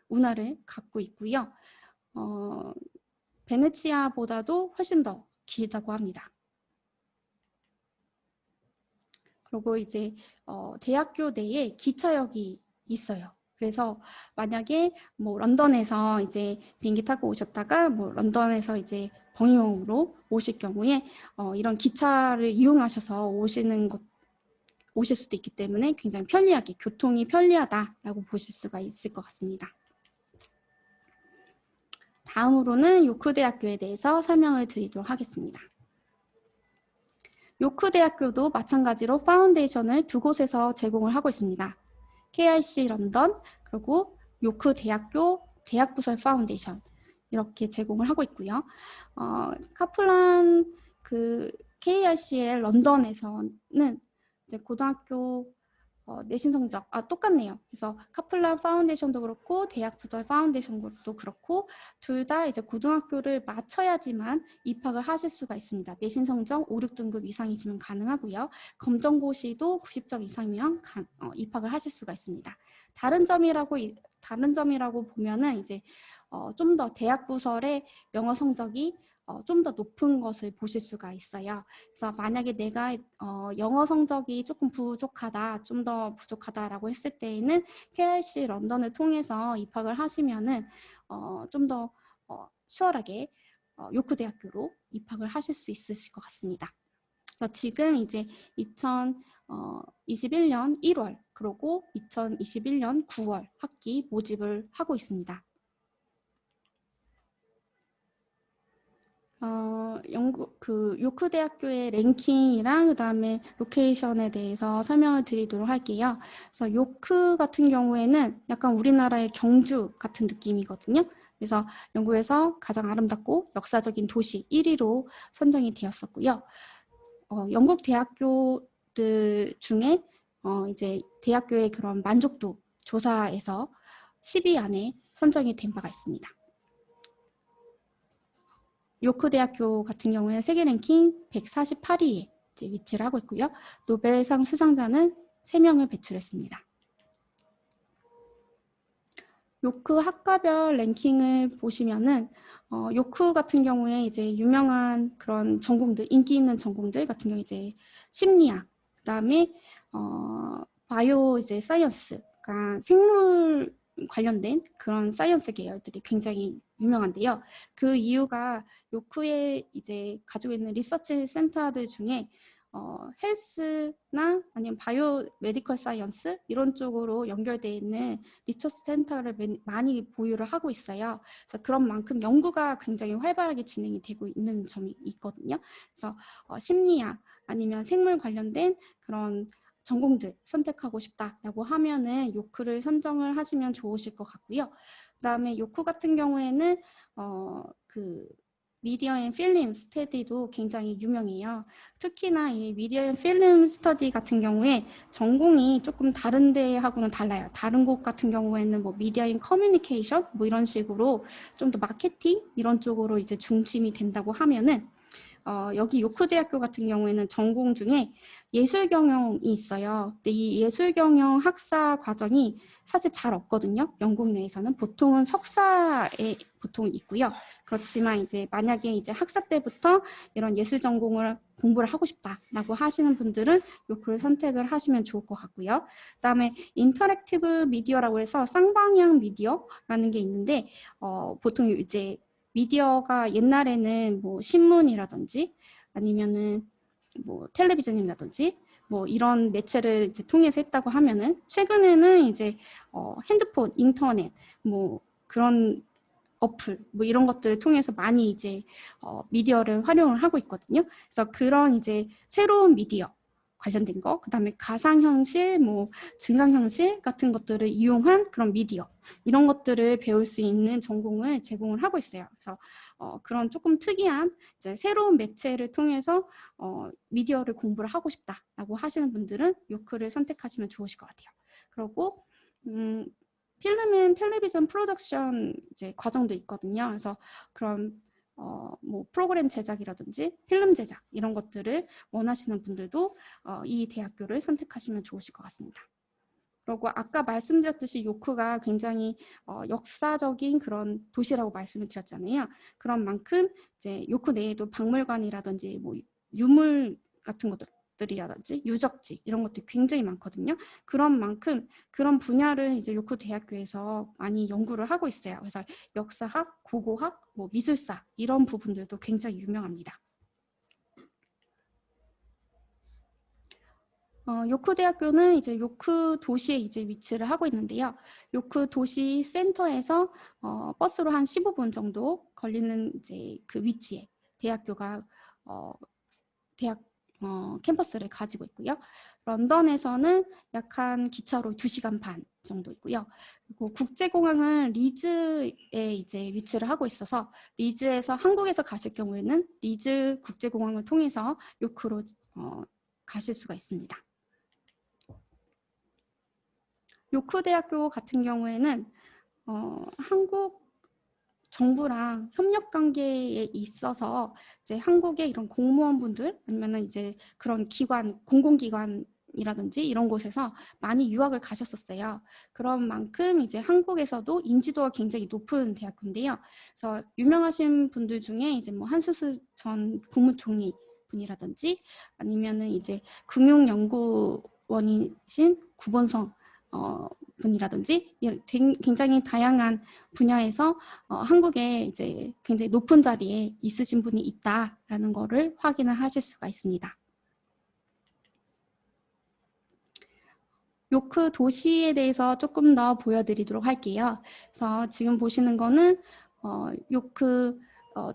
운하를 갖고 있고요. 베네치아보다도 훨씬 더 길다고 합니다. 그리고 이제 대학교 내에 기차역이 있어요. 그래서 만약에 뭐 런던에서 이제 비행기 타고 오셨다가 뭐 런던에서 이제 벙밍엄으로 오실 경우에 이런 기차를 이용하셔서 오실 수도 있기 때문에 굉장히 편리하게 교통이 편리하다라고 보실 수가 있을 것 같습니다. 다음으로는 요크 대학교에 대해서 설명을 드리도록 하겠습니다. 요크 대학교도 마찬가지로 파운데이션을 두 곳에서 제공을 하고 있습니다. KIC 런던 그리고 요크 대학교 대학부설 파운데이션 이렇게 제공을 하고 있고요. 카플란 그 KIC의 런던에서는 이제 고등학교 내신 성적 똑같네요. 그래서 카플란 파운데이션도 그렇고 대학 부설 파운데이션도 그렇고 둘 다 이제 고등학교를 마쳐야지만 입학을 하실 수가 있습니다. 내신 성적 5, 6등급 이상이시면 가능하고요. 검정고시도 90점 이상이면 입학을 하실 수가 있습니다. 다른 점이라고 보면은 이제 좀 더 대학 부설의 영어 성적이 좀 더 높은 것을 보실 수가 있어요. 그래서 만약에 내가 영어 성적이 조금 부족하다, 좀 더 부족하다라고 했을 때에는 KIC 런던을 통해서 입학을 하시면은 좀 더 수월하게 요크 대학교로 입학을 하실 수 있으실 것 같습니다. 그래서 지금 이제 2021년 1월 그리고 2021년 9월 학기 모집을 하고 있습니다. 요크 대학교의 랭킹이랑 그다음에 로케이션에 대해서 설명을 드리도록 할게요. 그래서 요크 같은 경우에는 약간 우리나라의 경주 같은 느낌이거든요. 그래서 영국에서 가장 아름답고 역사적인 도시 1위로 선정이 되었었고요. 영국 대학교들 중에 이제 대학교의 그런 만족도 조사에서 10위 안에 선정이 된 바가 있습니다. 요크 대학교 같은 경우에는 세계 랭킹 148위에 위치를 하고 있고요. 노벨상 수상자는 3명을 배출했습니다. 요크 학과별 랭킹을 보시면은 요크 같은 경우에 이제 유명한 그런 전공들, 인기 있는 전공들 같은 경우 이제 심리학, 그다음에 바이오 이제 사이언스, 그러니까 생물 관련된 그런 사이언스 계열들이 굉장히 유명한데요. 그 이유가 요크에 이제 가지고 있는 리서치 센터들 중에 헬스나 아니면 바이오 메디컬 사이언스 이런 쪽으로 연결되어 있는 리서치 센터를 많이 보유를 하고 있어요. 그래서 그런 만큼 연구가 굉장히 활발하게 진행이 되고 있는 점이 있거든요. 그래서 심리학 아니면 생물 관련된 그런 전공들 선택하고 싶다라고 하면은 요크를 선정을 하시면 좋으실 것 같고요. 그다음에 요크 같은 경우에는 그 미디어 앤 필름 스터디도 굉장히 유명해요. 특히나 이 미디어 앤 필름 스터디 같은 경우에 전공이 조금 다른 데하고는 달라요. 다른 곳 같은 경우에는 뭐 미디어 앤 커뮤니케이션 뭐 이런 식으로 좀 더 마케팅 이런 쪽으로 이제 중심이 된다고 하면은 여기 요크 대학교 같은 경우에는 전공 중에 예술 경영이 있어요. 근데 이 예술 경영 학사 과정이 사실 잘 없거든요. 영국 내에서는 보통은 석사에 보통 있고요. 그렇지만 이제 만약에 이제 학사 때부터 이런 예술 전공을 공부를 하고 싶다라고 하시는 분들은 요크를 선택을 하시면 좋을 것 같고요. 그다음에 인터랙티브 미디어라고 해서 쌍방향 미디어라는 게 있는데 보통 이제 미디어가 옛날에는 뭐 신문이라든지 아니면은 뭐 텔레비전이라든지 뭐 이런 매체를 이제 통해서 했다고 하면은 최근에는 이제 핸드폰, 인터넷 뭐 그런 어플 뭐 이런 것들을 통해서 많이 이제 미디어를 활용을 하고 있거든요. 그래서 그런 이제 새로운 미디어 관련된 거, 그다음에 가상현실, 뭐 증강현실 같은 것들을 이용한 그런 미디어 이런 것들을 배울 수 있는 전공을 제공을 하고 있어요. 그래서 그런 조금 특이한 이제 새로운 매체를 통해서 미디어를 공부를 하고 싶다라고 하시는 분들은 요크를 선택하시면 좋으실 것 같아요. 그리고 필름 앤 텔레비전 프로덕션 이제 과정도 있거든요. 그래서 그런 뭐 프로그램 제작이라든지 필름 제작 이런 것들을 원하시는 분들도 이 대학교를 선택하시면 좋으실 것 같습니다. 그리고 아까 말씀드렸듯이 요크가 굉장히 역사적인 그런 도시라고 말씀을 드렸잖아요. 그런 만큼 이제 요크 내에도 박물관이라든지 뭐 유물 같은 것들 것들이라든지 유적지 이런 것들이 굉장히 많거든요. 그런 만큼 그런 분야를 이제 요크 대학교에서 많이 연구를 하고 있어요. 그래서 역사학, 고고학, 뭐 미술사 이런 부분들도 굉장히 유명합니다. 요크 대학교는 이제 요크 도시에 이제 위치를 하고 있는데요. 요크 도시 센터에서 버스로 한 15분 정도 걸리는 이제 그 위치에 대학교가 대학 캠퍼스를 가지고 있고요. 런던에서는 약 한 기차로 2시간 반 정도 있고요. 그리고 국제공항은 리즈에 이제 위치를 하고 있어서 리즈에서 한국에서 가실 경우에는 리즈 국제공항을 통해서 요크로 가실 수가 있습니다. 요크 대학교 같은 경우에는 한국 정부랑 협력 관계에 있어서 이제 한국의 이런 공무원분들 아니면은 이제 그런 기관, 공공기관이라든지 이런 곳에서 많이 유학을 가셨었어요. 그런 만큼 이제 한국에서도 인지도가 굉장히 높은 대학교인데요. 그래서 유명하신 분들 중에 이제 뭐 한수수 전 국무총리 분이라든지 아니면은 이제 금융연구원이신 구본성 분이라든지 굉장히 다양한 분야에서 한국에 이제 굉장히 높은 자리에 있으신 분이 있다라는 거를 확인을 하실 수가 있습니다. 요크 도시에 대해서 조금 더 보여드리도록 할게요. 그래서 지금 보시는 거는 요크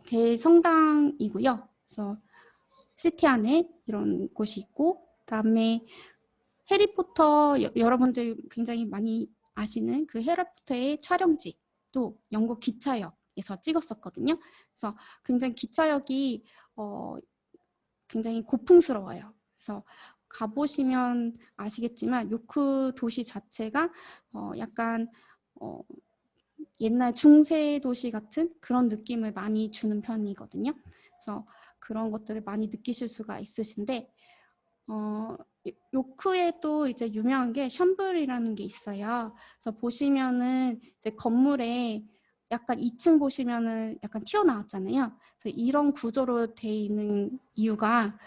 대성당이고요. 그래서 시티 안에 이런 곳이 있고, 그다음에 해리포터 여러분들 굉장히 많이 아시는 그 해리포터의 촬영지도 영국 기차역에서 찍었었거든요. 그래서 굉장히 기차역이 굉장히 고풍스러워요. 그래서 가보시면 아시겠지만 요크 도시 자체가 약간 옛날 중세 도시 같은 그런 느낌을 많이 주는 편이거든요. 그래서 그런 것들을 많이 느끼실 수가 있으신데 요크에 또 이제 유명한 게 션블이라는 게 있어요. 그래서 보시면은 이제 건물에 약간 2층 보시면은 약간 튀어나왔잖아요. 그래서 이런 구조로 돼 있는 이유가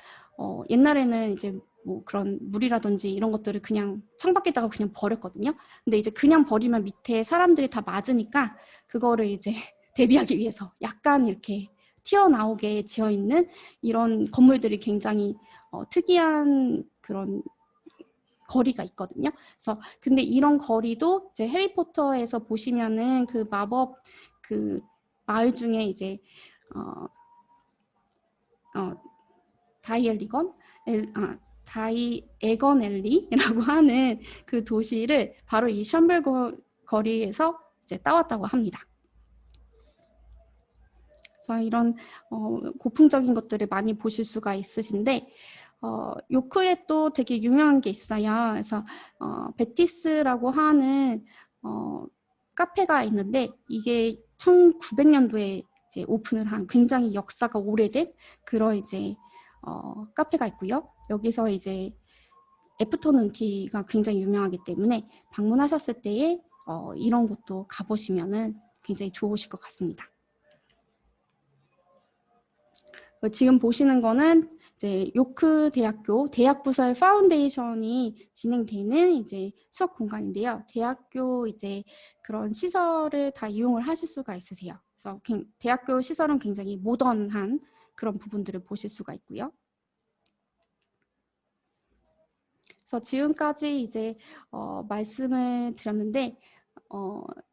옛날에는 이제 뭐 그런 물이라든지 이런 것들을 그냥 창밖에다가 그냥 버렸거든요. 근데 이제 그냥 버리면 밑에 사람들이 다 맞으니까 그거를 이제 대비하기 위해서 약간 이렇게 튀어나오게 지어 있는 이런 건물들이 굉장히 특이한 그런 거리가 있거든요. 그래서 근데 이런 거리도 이제 해리포터에서 보시면은 그 마법 그 마을 중에 이제 다이애건 앨리라고 하는 그 도시를 바로 이 션벨 거리에서 이제 따왔다고 합니다. 그래서 이런 고풍적인 것들을 많이 보실 수가 있으신데 요크에 또 되게 유명한 게 있어요. 그래서 베티스라고 하는 카페가 있는데 이게 1900년도에 이제 오픈을 한 굉장히 역사가 오래된 그런 이제 카페가 있고요. 여기서 이제 애프터눈 티가 굉장히 유명하기 때문에 방문하셨을 때에 이런 곳도 가보시면은 굉장히 좋으실 것 같습니다. 지금 보시는 거는 이제 요크 대학교 대학부설 파운데이션이 진행되는 이제 수업 공간인데요. 대학교 이제 그런 시설을 다 이용을 하실 수가 있으세요. 그래서 대학교 시설은 굉장히 모던한 그런 부분들을 보실 수가 있고요. 그래서 지금까지 이제 말씀을 드렸는데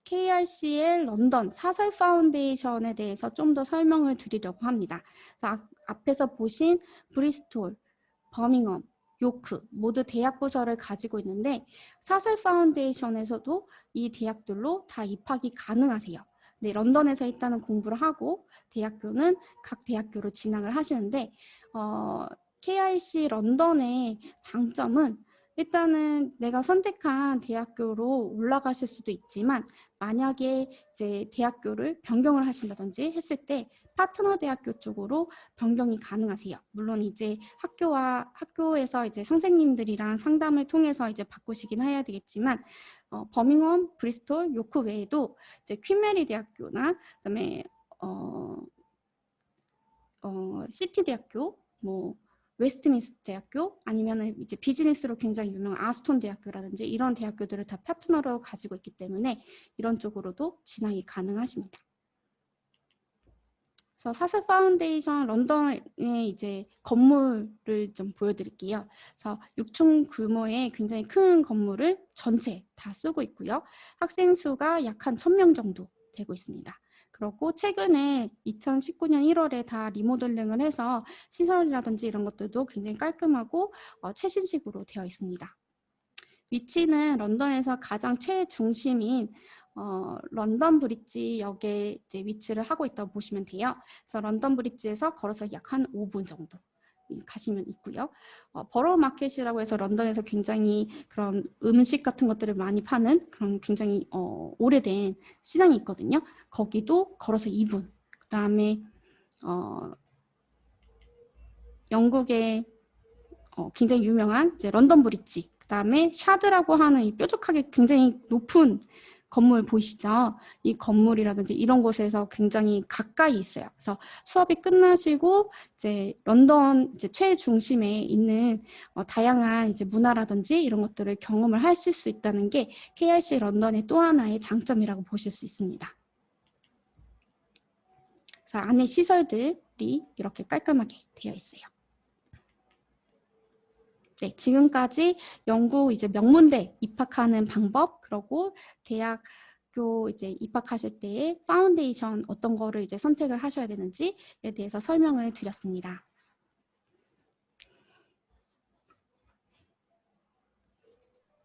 KRCL 런던 사설 파운데이션에 대해서 좀 더 설명을 드리려고 합니다. 그래서 앞에서 보신 브리스톨, 버밍엄, 요크 모두 대학 부서를 가지고 있는데 사설 파운데이션에서도 이 대학들로 다 입학이 가능하세요. 네, 런던에서 일단은 공부를 하고 대학교는 각 대학교로 진학을 하시는데 KIC 런던의 장점은 일단은 내가 선택한 대학교로 올라가실 수도 있지만 만약에 이제 대학교를 변경을 하신다든지 했을 때 파트너 대학교 쪽으로 변경이 가능하세요. 물론 이제 학교에서 이제 선생님들이랑 상담을 통해서 이제 바꾸시긴 해야 되겠지만 버밍엄, 브리스톨, 요크 외에도 이제 퀸 메리 대학교나 그다음에 시티 대학교 뭐 웨스트민스터 대학교 아니면은 이제 비즈니스로 굉장히 유명한 아스톤 대학교라든지 이런 대학교들을 다 파트너로 가지고 있기 때문에 이런 쪽으로도 진학이 가능하십니다. 그래서 사슬 파운데이션 런던의 이제 건물을 좀 보여드릴게요. 그래서 6층 규모의 굉장히 큰 건물을 전체 다 쓰고 있고요. 학생 수가 약 한 1000명 정도 되고 있습니다. 그리고 최근에 2019년 1월에 다 리모델링을 해서 시설이라든지 이런 것들도 굉장히 깔끔하고 최신식으로 되어 있습니다. 위치는 런던에서 가장 최중심인 런던 브릿지 역에 이제 위치를 하고 있다고 보시면 돼요. 그래서 런던 브릿지에서 걸어서 약 한 5분 정도 가시면 있고요. 버러 마켓이라고 해서 런던에서 굉장히 그런 음식 같은 것들을 많이 파는 그런 굉장히 오래된 시장이 있거든요. 거기도 걸어서 2분. 그다음에 영국의 굉장히 유명한 이제 런던 브릿지, 그다음에 샤드라고 하는 이 뾰족하게 굉장히 높은 건물 보이시죠? 이 건물이라든지 이런 곳에서 굉장히 가까이 있어요. 그래서 수업이 끝나시고 이제 런던 이제 최중심에 있는 다양한 이제 문화라든지 이런 것들을 경험을 하실 수 있다는 게 KRC 런던의 또 하나의 장점이라고 보실 수 있습니다. 그래서 안에 시설들이 이렇게 깔끔하게 되어 있어요. 네, 지금까지 영국 이제 명문대 입학하는 방법, 그리고 대학교 이제 입학하실 때의 파운데이션 어떤 거를 이제 선택을 하셔야 되는지에 대해서 설명을 드렸습니다.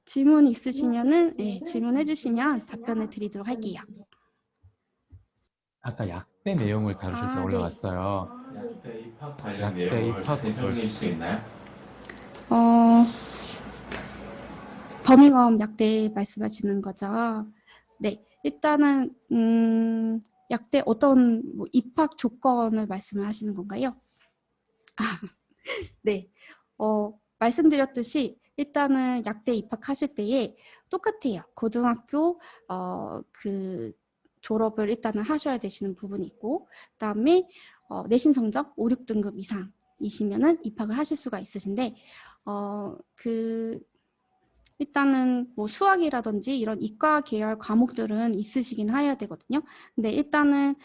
질문 있으시면은 질문해 주시면 답변을 드리도록 할게요. 아까 약대 내용을 다루실 때 네. 올라왔어요. 약대 입학 관련 약대 내용을 입학 자세히 설명해 줄 수 있나요? 버밍엄 약대 말씀하시는 거죠? 네, 일단은 약대 어떤 뭐 입학 조건을 말씀을 하시는 건가요? 네, 말씀드렸듯이 일단은 약대 입학하실 때에 똑같아요. 고등학교 그 졸업을 일단은 하셔야 되시는 부분이 있고, 그다음에 내신 성적 5, 6등급 이상이시면은 입학을 하실 수가 있으신데 일단은 뭐 수학이라든지 이런 이과 계열 과목들은 있으시긴 해야 되거든요. 근데 일단은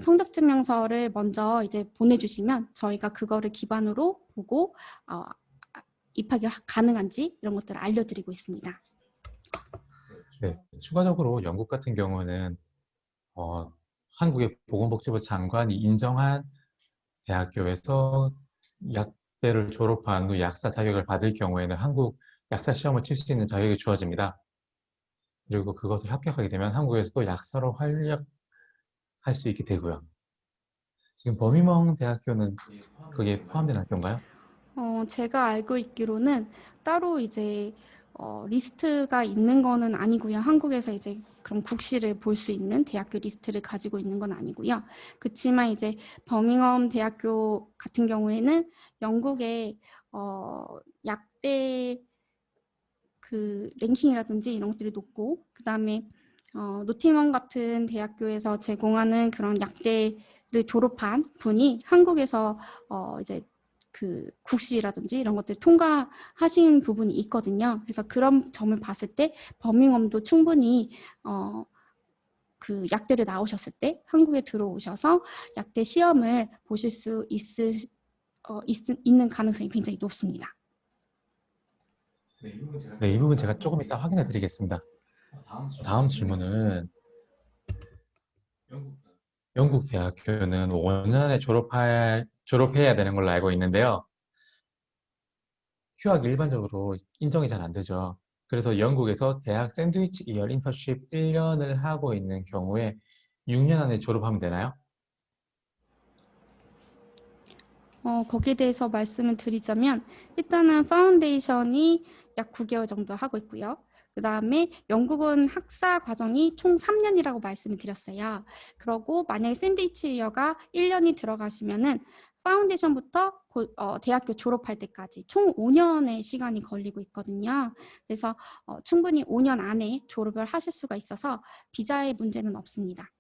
성적증명서를 먼저 이제 보내주시면 저희가 그거를 기반으로 보고 입학이 가능한지 이런 것들을 알려드리고 있습니다. 네, 추가적으로 영국 같은 경우는 한국의 보건복지부 장관이 인정한 대학교에서 약대를 졸업한 후 약사 자격을 받을 경우에는 한국 약사 시험을 칠 수 있는 자격이 주어집니다. 그리고 그것을 합격하게 되면 한국에서도 약사로 활약할 수 있게 되고요. 지금 버밍엄 대학교는 그게 포함된 학교인가요? 제가 알고 있기로는 따로 이제 리스트가 있는 거는 아니고요. 한국에서 이제 그런 국시를 볼 수 있는 대학교 리스트를 가지고 있는 건 아니고요. 그렇지만 이제 버밍엄 대학교 같은 경우에는 영국의 약대 그 랭킹이라든지 이런 것들이 높고, 그 다음에 노팅엄 같은 대학교에서 제공하는 그런 약대를 졸업한 분이 한국에서 이제 그 국시라든지 이런 것들 통과하신 부분이 있거든요. 그래서 그런 점을 봤을 때 버밍엄도 충분히 그 약대를 나오셨을 때 한국에 들어오셔서 약대 시험을 보실 수 있는 가능성이 굉장히 높습니다. 네, 이 부분 제가 조금 이따 확인해 드리겠습니다. 다음 질문은 영국 대학교는 5년 안에 졸업해야 되는 걸로 알고 있는데요. 휴학이 일반적으로 인정이 잘 안 되죠. 그래서 영국에서 대학 샌드위치 계열 인턴십 1년을 하고 있는 경우에 6년 안에 졸업하면 되나요? 거기에 대해서 말씀을 드리자면 일단은 파운데이션이 약 9개월 정도 하고 있고요. 그 다음에 영국은 학사 과정이 총 3년이라고 말씀을 드렸어요. 그리고 만약에 샌드위치 이어가 1년이 들어가시면은 파운데이션부터 대학교 졸업할 때까지 총 5년의 시간이 걸리고 있거든요. 그래서 충분히 5년 안에 졸업을 하실 수가 있어서 비자의 문제는 없습니다.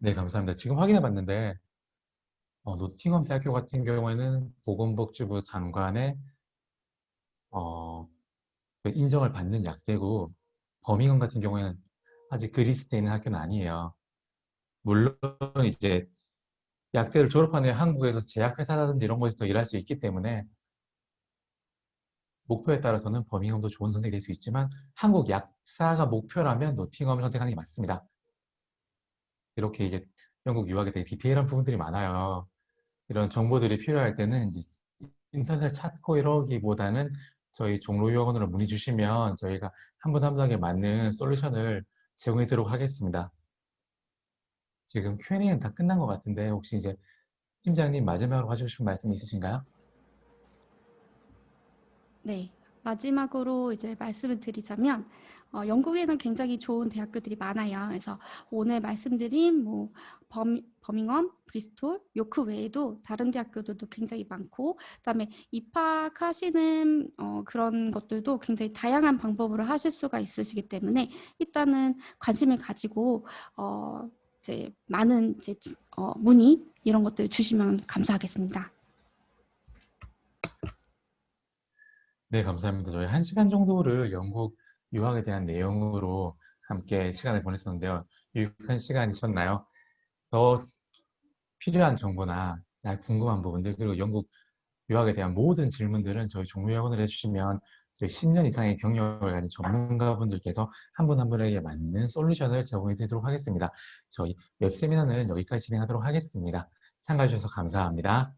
네, 감사합니다. 지금 확인해 봤는데 노팅엄 대학교 같은 경우에는 보건복지부 장관의 어, 그 인정을 받는 약대고 버밍엄 같은 경우에는 아직 그 리스트에 있는 학교는 아니에요. 물론 이제 약대를 졸업한 후에 한국에서 제약회사라든지 이런 곳에서 일할 수 있기 때문에 목표에 따라서는 버밍엄도 좋은 선택이 될 수 있지만 한국 약사가 목표라면 노팅엄을 선택하는 게 맞습니다. 이렇게 이제 영국 유학에 되게 디테일한 부분들이 많아요. 이런 정보들이 필요할 때는 이제 인터넷 찾고 이러기보다는 저희 종로유학원으로 문의 주시면 저희가 한 분 한 분에게 맞는 솔루션을 제공해 드리도록 하겠습니다. 지금 Q&A는 다 끝난 것 같은데 혹시 이제 팀장님 마지막으로 하시고 싶은 말씀 있으신가요? 네. 마지막으로 이제 말씀을 드리자면, 영국에는 굉장히 좋은 대학교들이 많아요. 그래서 오늘 말씀드린 뭐, 버밍엄, 브리스톨, 요크 외에도 다른 대학교들도 굉장히 많고, 그다음에 입학하시는 그런 것들도 굉장히 다양한 방법으로 하실 수가 있으시기 때문에 일단은 관심을 가지고 이제 많은 이제 문의 이런 것들 주시면 감사하겠습니다. 네, 감사합니다. 저희 1시간 정도를 영국 유학에 대한 내용으로 함께 시간을 보냈었는데요. 유익한 시간이셨나요? 더 필요한 정보나 궁금한 부분들 그리고 영국 유학에 대한 모든 질문들은 저희 종로학원을 해주시면 저희 10년 이상의 경력을 가진 전문가분들께서 한 분 한 분에게 맞는 솔루션을 제공해 드리도록 하겠습니다. 저희 웹세미나는 여기까지 진행하도록 하겠습니다. 참가해 주셔서 감사합니다.